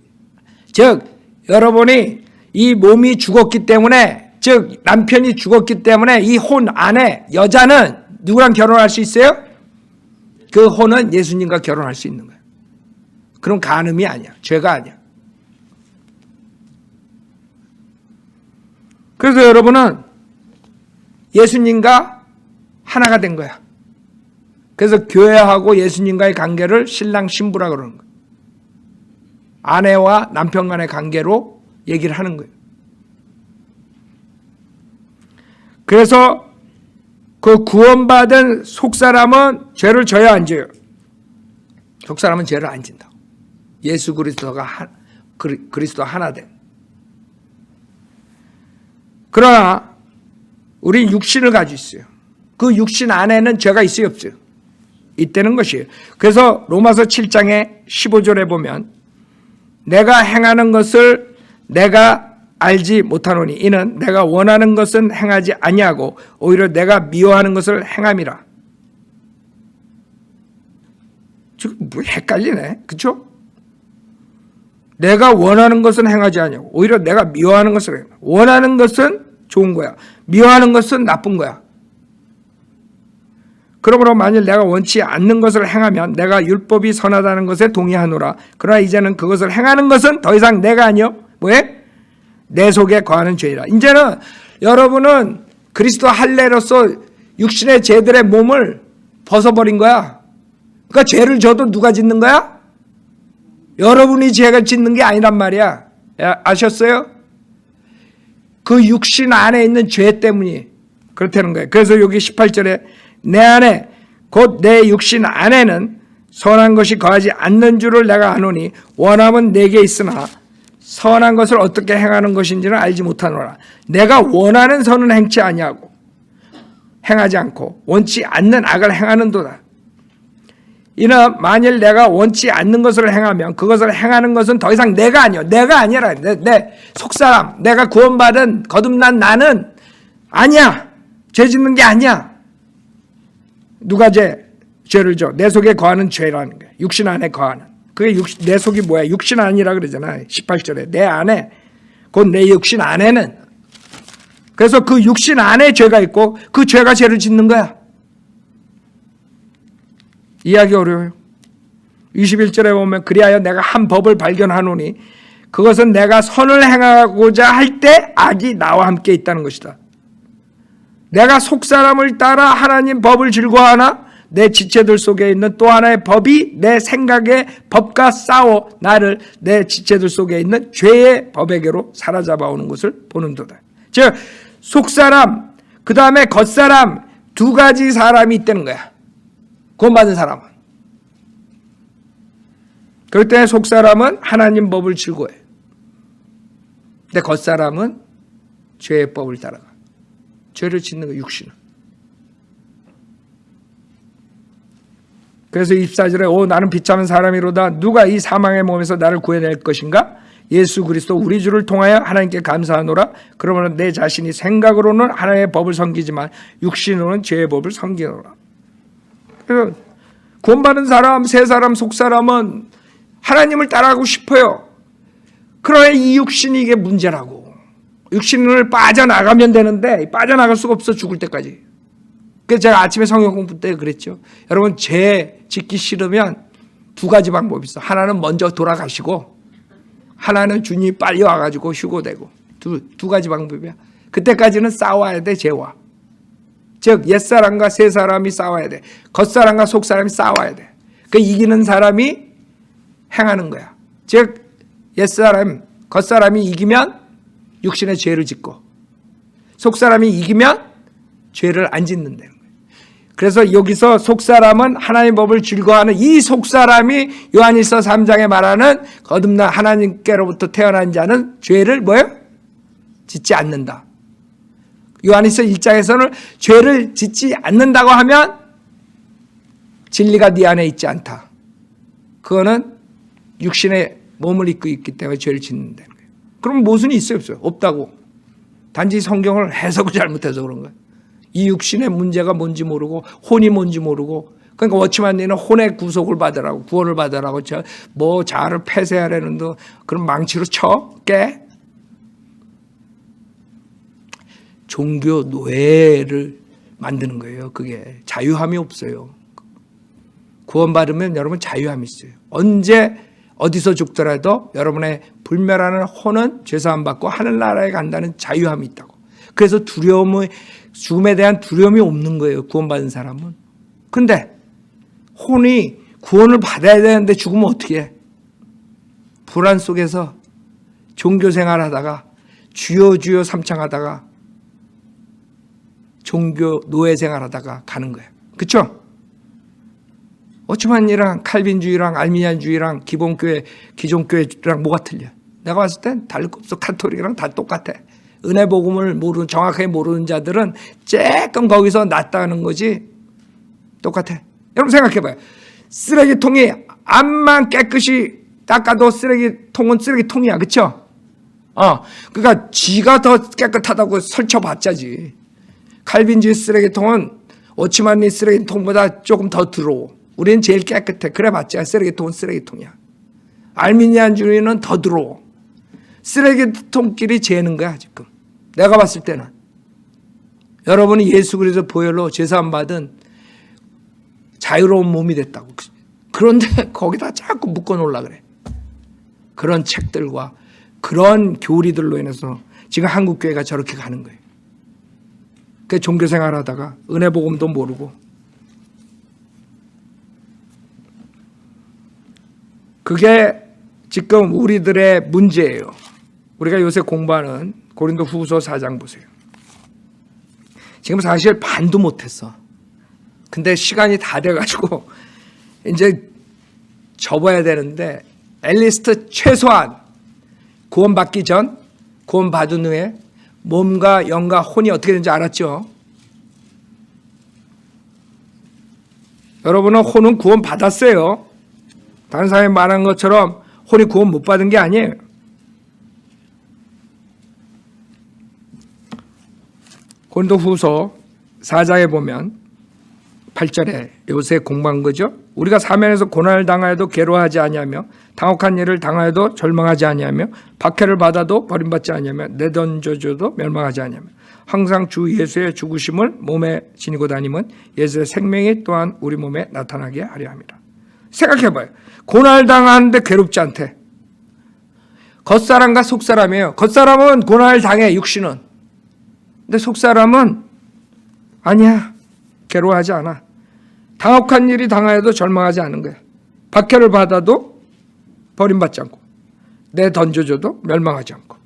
즉 여러분이 이 몸이 죽었기 때문에, 즉 남편이 죽었기 때문에 이 혼 안에 여자는 누구랑 결혼할 수 있어요? 그 혼은 예수님과 결혼할 수 있는 거예요. 그럼 간음이 아니야. 죄가 아니야. 그래서 여러분은 예수님과 하나가 된 거야. 그래서 교회하고 예수님과의 관계를 신랑 신부라 그러는 거야. 아내와 남편 간의 관계로 얘기를 하는 거예요. 그래서 그 구원받은 속사람은 죄를 져야 안 져요? 속사람은 죄를 안 진다. 예수 그리스도 하나 된. 그러나 우리 육신을 가지고 있어요. 그 육신 안에는 죄가 있어요, 없어요? 있다는 것이에요. 그래서 로마서 7장의 15절에 보면 내가 행하는 것을 내가 알지 못하노니 이는 내가 원하는 것은 행하지 아니하고 오히려 내가 미워하는 것을 행함이라. 뭐 헷갈리네. 그렇죠? 내가 원하는 것은 행하지 아니하고 오히려 내가 미워하는 것을 해. 원하는 것은 좋은 거야. 미워하는 것은 나쁜 거야. 그러므로 만일 내가 원치 않는 것을 행하면 내가 율법이 선하다는 것에 동의하노라. 그러나 이제는 그것을 행하는 것은 더 이상 내가 아니요. 뭐해? 내 속에 거하는 죄이라. 이제는 여러분은 그리스도 할례로서 육신의 죄들의 몸을 벗어버린 거야. 그러니까 죄를 져도 누가 짓는 거야? 여러분이 죄를 짓는 게 아니란 말이야. 아셨어요? 그 육신 안에 있는 죄 때문이 그렇다는 거예요. 그래서 여기 18절에 내 안에 곧 내 육신 안에는 선한 것이 거하지 않는 줄을 내가 아노니 원함은 내게 있으나 선한 것을 어떻게 행하는 것인지는 알지 못하노라. 내가 원하는 선은 행치 아니하고 행하지 않고 원치 않는 악을 행하는도다. 이는 만일 내가 원치 않는 것을 행하면 그것을 행하는 것은 더 이상 내가 아니요. 내가 아니라 내 속사람, 내가 구원받은 거듭난 나는 아니야. 죄 짓는 게 아니야. 누가 죄를 줘? 내 속에 거하는 죄라는 거야. 육신 안에 거하는. 그게 내 속이 뭐야? 육신 안이라 그러잖아. 18절에. 내 안에, 곧 내 육신 안에는. 그래서 그 육신 안에 죄가 있고 그 죄가 죄를 짓는 거야. 이해하기 어려워요. 21절에 보면 그리하여 내가 한 법을 발견하노니 그것은 내가 선을 행하고자 할 때 악이 나와 함께 있다는 것이다. 내가 속사람을 따라 하나님 법을 즐거워하나 내 지체들 속에 있는 또 하나의 법이 내 생각의 법과 싸워 나를 내 지체들 속에 있는 죄의 법에게로 사로잡아오는 것을 보는도다. 즉 속사람 그 다음에 겉사람 두 가지 사람이 있다는 거야. 구원받은 사람은. 그럴 때 속사람은 하나님 법을 즐거워해. 근데 겉사람은 죄의 법을 따라가. 죄를 짓는 거 육신은. 그래서 24절에 나는 비참한 사람이로다. 누가 이 사망의 몸에서 나를 구해낼 것인가? 예수 그리스도 우리 주를 통하여 하나님께 감사하노라. 그러면 내 자신이 생각으로는 하나님의 법을 섬기지만 육신으로는 죄의 법을 섬기노라. 그래서 구원받은 사람, 새 사람, 속 사람은 하나님을 따라가고 싶어요. 그러나 이 육신이 이게 문제라고. 육신을 빠져나가면 되는데 빠져나갈 수가 없어 죽을 때까지. 그래서 제가 아침에 성경 공부 때 그랬죠. 여러분 죄 짓기 싫으면 두 가지 방법이 있어. 하나는 먼저 돌아가시고 하나는 주님이 빨리 와가지고 휴고되고. 두 가지 방법이야. 그때까지는 싸워야 돼 죄와. 즉 옛사람과 새사람이 싸워야 돼. 겉사람과 속사람이 싸워야 돼. 그 이기는 사람이 행하는 거야. 즉 옛사람, 겉사람이 이기면 육신의 죄를 짓고 속사람이 이기면 죄를 안 짓는다는 거예요. 그래서 여기서 속사람은 하나님의 법을 즐거워하는 이 속사람이 요한일서 3장에 말하는 거듭난 하나님께로부터 태어난 자는 죄를 뭐예요? 짓지 않는다. 요한일서 1장에서는 죄를 짓지 않는다고 하면 진리가 네 안에 있지 않다. 그거는 육신의 몸을 입고 있기 때문에 죄를 짓는다는 거예요. 그럼 모순이 있어요, 없어요? 없다고. 단지 성경을 해석을 잘못해서 그런 거예요. 이 육신의 문제가 뭔지 모르고 혼이 뭔지 모르고 그러니까 워치만니는 혼의 구속을 받으라고 구원을 받으라고 뭐 자아를 폐쇄하려는 그런 망치로 쳐 깨. 종교 노예를 만드는 거예요. 그게 자유함이 없어요. 구원받으면 여러분 자유함이 있어요. 언제 어디서 죽더라도 여러분의 불멸하는 혼은 죄사함 받고 하늘나라에 간다는 자유함이 있다고. 그래서 죽음에 대한 두려움이 없는 거예요. 구원받은 사람은. 그런데 혼이 구원을 받아야 되는데 죽으면 어떻게 해? 불안 속에서 종교생활하다가 주여 주여 삼창하다가 종교 노예생활하다가 가는 거예요. 그렇죠? 워치만이랑 칼빈주의랑 알미니안주의랑 기본교회, 기존교회랑 뭐가 틀려? 내가 봤을 땐 다를 거 없어. 카톨릭이랑 다 똑같아. 은혜 복음을 정확하게 모르는 자들은 조금 거기서 낫다는 거지 똑같아. 여러분 생각해봐요. 쓰레기통이 암만 깨끗이 닦아도 쓰레기통은 쓰레기통이야. 그렇죠? 그러니까 지가 더 깨끗하다고 설쳐봤자지. 칼빈주의 쓰레기통은 워치만리 쓰레기통보다 조금 더 더러워. 우리는 제일 깨끗해. 그래 봤자 쓰레기통은 쓰레기통이야. 알미니안주의는 더 더러워. 쓰레기통끼리 재는 거야 지금. 내가 봤을 때는. 여러분이 예수 그리스도 보혈로 죄사함 받은 자유로운 몸이 됐다고. 그런데 거기다 자꾸 묶어놓으려고 그래. 그런 책들과 그런 교리들로 인해서 지금 한국교회가 저렇게 가는 거예요. 그 종교생활하다가 은혜복음도 모르고 그게 지금 우리들의 문제예요. 우리가 요새 공부하는 고린도 후서 4장 보세요. 지금 사실 반도 못했어. 근데 시간이 다 돼가지고 이제 접어야 되는데 앨리스트 최소한 구원받기 전, 구원받은 후에 몸과 영과 혼이 어떻게 되는지 알았죠? 여러분은 혼은 구원 받았어요. 다른 사람이 말한 것처럼 혼이 구원 못 받은 게 아니에요. 고린도후서 4장에 보면 8절에 요새 공부한 거죠. 우리가 사면에서 고난을 당하여도 괴로워하지 아니하며 당혹한 일을 당하여도 절망하지 아니하며 박해를 받아도 버림받지 아니하며 내던져줘도 멸망하지 아니하며 항상 주 예수의 죽으심을 몸에 지니고 다니면 예수의 생명이 또한 우리 몸에 나타나게 하려 합니다. 생각해봐요. 고난을 당하는데 괴롭지 않대. 겉사람과 속사람이에요. 겉사람은 고난을 당해, 육신은. 근데 속사람은 아니야, 괴로워하지 않아. 당혹한 일이 당하여도 절망하지 않은 거야. 박해를 받아도 버림받지 않고 내던져줘도 멸망하지 않고.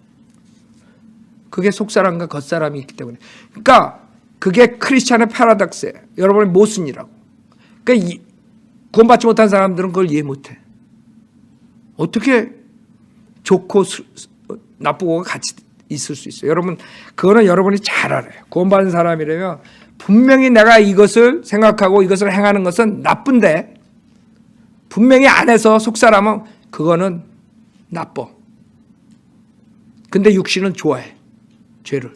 그게 속사람과 겉사람이 있기 때문에. 그러니까 그게 크리스찬의 패러독스예요. 여러분의 모순이라고. 그러니까 구원받지 못한 사람들은 그걸 이해 못해. 어떻게 좋고 나쁘고가 같이 있을 수 있어요. 여러분, 그거는 여러분이 잘 알아요. 구원받은 사람이라면 분명히 내가 이것을 생각하고 이것을 행하는 것은 나쁜데 분명히 안에서 속사람은 그거는 나빠. 근데 육신은 좋아해. 죄를.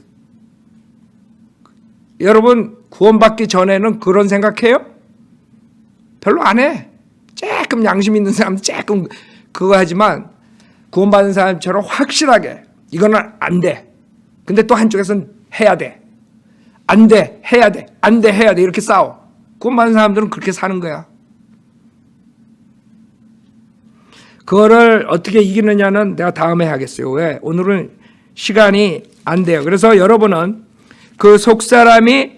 여러분, 구원받기 전에는 그런 생각해요? 별로 안 해. 조금 양심 있는 사람 조금 그거 하지만 구원받은 사람처럼 확실하게 이거는 안 돼. 근데 또 한쪽에서는 해야 돼. 안 돼. 해야 돼. 안 돼. 해야 돼. 이렇게 싸워. 구원받은 사람들은 그렇게 사는 거야. 그거를 어떻게 이기느냐는 내가 다음에 하겠어요. 왜? 오늘은 시간이 안 돼요. 그래서 여러분은 그 속사람이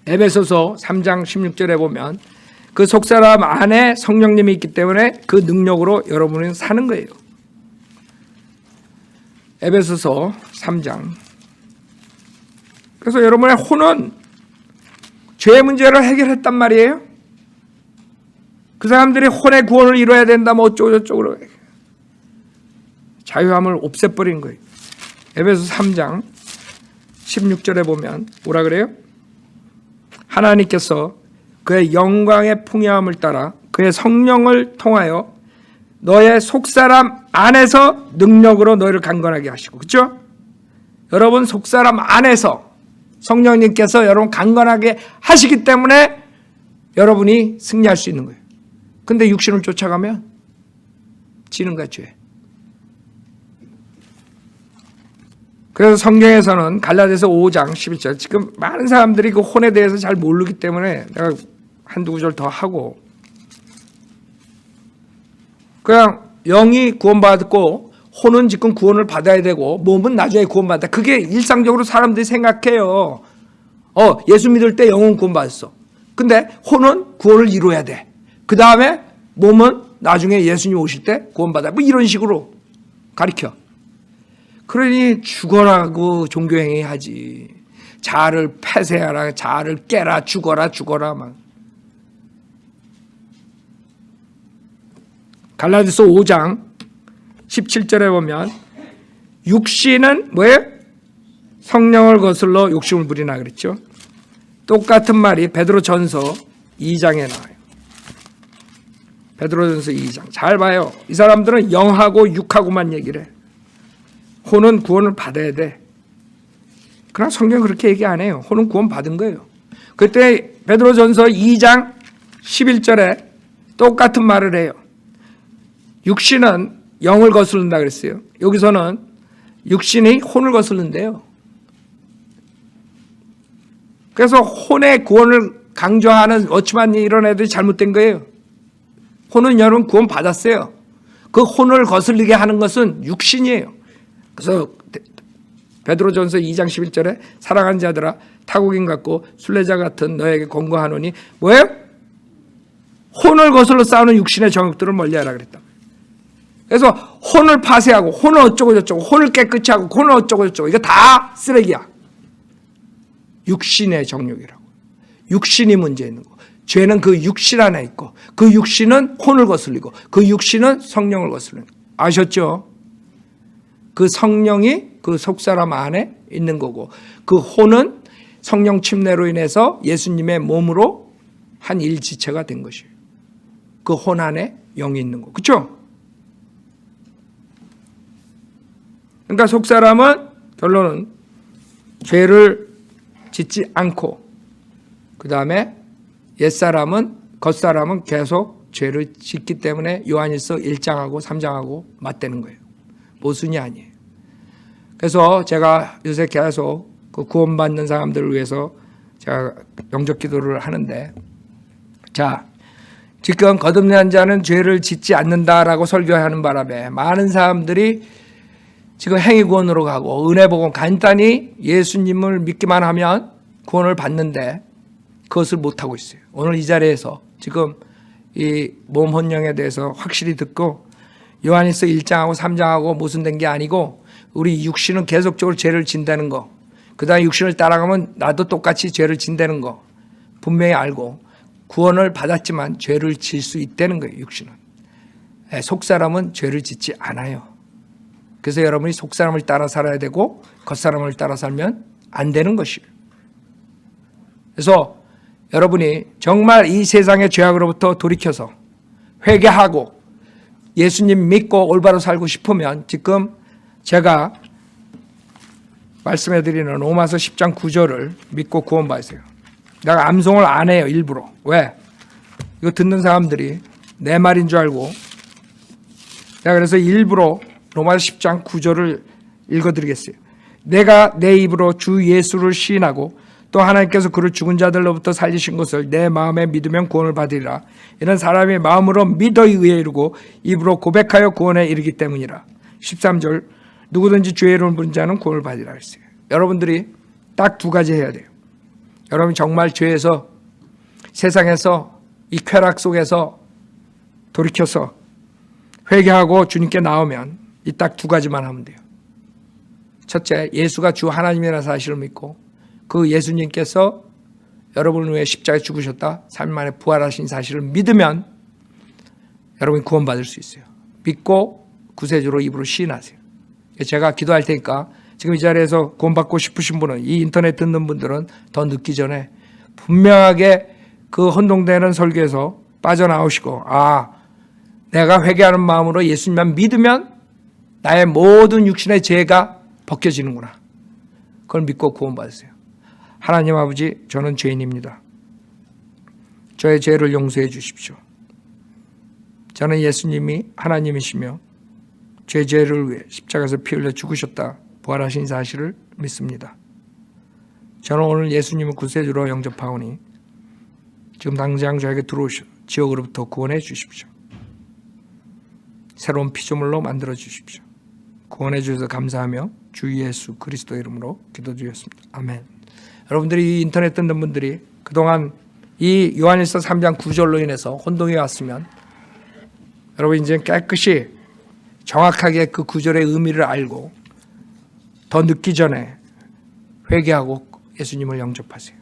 에베소서 3장 16절에 보면 그 속사람 안에 성령님이 있기 때문에 그 능력으로 여러분은 사는 거예요. 에베소서 3장. 그래서 여러분의 혼은 죄의 문제를 해결했단 말이에요. 그 사람들이 혼의 구원을 이뤄야 된다 뭐 어쩌고 저쩌고 자유함을 없애버린 거예요. 에베소 3장 16절에 보면 뭐라 그래요? 하나님께서 그의 영광의 풍요함을 따라 그의 성령을 통하여 너의 속사람 안에서 능력으로 너희를 강건하게 하시고, 그렇죠? 여러분 속사람 안에서 성령님께서 여러분 강건하게 하시기 때문에 여러분이 승리할 수 있는 거예요. 근데 육신을 쫓아가면 지는 거야, 죄. 그래서 성경에서는 갈라디아서 5장 11절, 지금 많은 사람들이 그 혼에 대해서 잘 모르기 때문에 내가 한두 구절 더 하고, 그냥 영이 구원받고 혼은 지금 구원을 받아야 되고 몸은 나중에 구원받아. 그게 일상적으로 사람들이 생각해요. 예수 믿을 때 영은 구원받았어. 근데 혼은 구원을 이루어야 돼. 그 다음에 몸은 나중에 예수님 오실 때 구원받아. 뭐 이런 식으로 가르쳐. 그러니 죽어라고 종교행위 하지. 자아를 폐쇄하라, 자아를 깨라, 죽어라 막. 갈라디아서 5장 17절에 보면 육신은 뭐예요? 성령을 거슬러 욕심을 부리나 그랬죠. 똑같은 말이 베드로전서 2장에 나와요. 베드로전서 2장. 잘 봐요. 이 사람들은 영하고 육하고만 얘기를 해. 혼은 구원을 받아야 돼. 그러나 성경은 그렇게 얘기 안 해요. 혼은 구원 받은 거예요. 그때 베드로전서 2장 11절에 똑같은 말을 해요. 육신은 영을 거스른다 그랬어요. 여기서는 육신이 혼을 거스른대요. 그래서 혼의 구원을 강조하는 워치만이 이런 애들이 잘못된 거예요. 혼은 여러분 구원 받았어요. 그 혼을 거슬리게 하는 것은 육신이에요. 그래서 베드로전서 2장 11절에 사랑하는 자들아 타국인 같고 순례자 같은 너에게 권고하노니 뭐예요? 혼을 거슬러 싸우는 육신의 정욕들을 멀리하라 그랬다. 그래서 혼을 파쇄하고 혼을 어쩌고 저쩌고 혼을 깨끗이 하고 혼을 어쩌고 저쩌고 이거 다 쓰레기야. 육신의 정욕이라고. 육신이 문제 있는 거. 죄는 그 육신 안에 있고 그 육신은 혼을 거슬리고 그 육신은 성령을 거슬리는 거. 아셨죠? 그 성령이 그 속사람 안에 있는 거고 그 혼은 성령 침례로 인해서 예수님의 몸으로 한 일지체가 된 것이에요. 그 혼 안에 영이 있는 거. 그렇죠? 그러니까 속사람은 결론은 죄를 짓지 않고 그 다음에 옛사람은 겉사람은 계속 죄를 짓기 때문에 요한일서 1장하고 3장하고 맞대는 거예요. 모순이 아니에요. 그래서 제가 요새 계속 그 구원받는 사람들을 위해서 제가 영접 기도를 하는데, 자, 지금 거듭난 자는 죄를 짓지 않는다라고 설교하는 바람에 많은 사람들이 지금 행위구원으로 가고 은혜복음 간단히 예수님을 믿기만 하면 구원을 받는데 그것을 못하고 있어요. 오늘 이 자리에서 지금 이 몸 혼령에 대해서 확실히 듣고 요한일서 1장하고 3장하고 모순된 게 아니고 우리 육신은 계속적으로 죄를 진다는 거, 그 다음에 육신을 따라가면 나도 똑같이 죄를 진다는 거 분명히 알고 구원을 받았지만 죄를 질 수 있다는 거예요. 육신은. 속사람은 죄를 짓지 않아요. 그래서 여러분이 속사람을 따라 살아야 되고 겉사람을 따라 살면 안 되는 것이에요. 그래서 여러분이 정말 이 세상의 죄악으로부터 돌이켜서 회개하고 예수님 믿고 올바로 살고 싶으면 지금 제가 말씀해드리는 로마서 10장 9절을 믿고 구원받으세요. 내가 암송을 안 해요. 일부러. 왜? 이거 듣는 사람들이 내 말인 줄 알고 내가 그래서 일부러 로마서 10장 9절을 읽어드리겠어요. 내가 내 입으로 주 예수를 시인하고 또 하나님께서 그를 죽은 자들로부터 살리신 것을 내 마음에 믿으면 구원을 받으리라. 이는 사람이 마음으로 믿어 의에 이르고 입으로 고백하여 구원에 이르기 때문이라. 13절 누구든지 죄의 이름을 부른 자는 구원을 받으리라 했어요. 여러분들이 딱 두 가지 해야 돼요. 여러분 정말 죄에서 세상에서 이 쾌락 속에서 돌이켜서 회개하고 주님께 나오면 이 딱 두 가지만 하면 돼요. 첫째, 예수가 주 하나님이라는 사실을 믿고 그 예수님께서 여러분을 위해 십자가에 죽으셨다 3일 만에 부활하신 사실을 믿으면 여러분이 구원받을 수 있어요. 믿고 구세주로 입으로 시인하세요. 제가 기도할 테니까 지금 이 자리에서 구원받고 싶으신 분은, 이 인터넷 듣는 분들은 더 늦기 전에 분명하게 그 혼동되는 설교에서 빠져나오시고, 아, 내가 회개하는 마음으로 예수님만 믿으면 나의 모든 육신의 죄가 벗겨지는구나. 그걸 믿고 구원받으세요. 하나님 아버지, 저는 죄인입니다. 저의 죄를 용서해 주십시오. 저는 예수님이 하나님이시며 제 죄를 위해 십자가에서 피 흘려 죽으셨다 부활하신 사실을 믿습니다. 저는 오늘 예수님을 구세주로 영접하오니 지금 당장 저에게 들어오셔 지옥으로부터 구원해 주십시오. 새로운 피조물로 만들어 주십시오. 구원해 주셔서 감사하며 주 예수 그리스도 이름으로 기도드렸습니다. 아멘. 여러분들이 이 인터넷 듣는 분들이 그동안 이 요한일서 3장 9절로 인해서 혼동이 왔으면 여러분 이제 깨끗이 정확하게 그 구절의 의미를 알고 더 늦기 전에 회개하고 예수님을 영접하세요.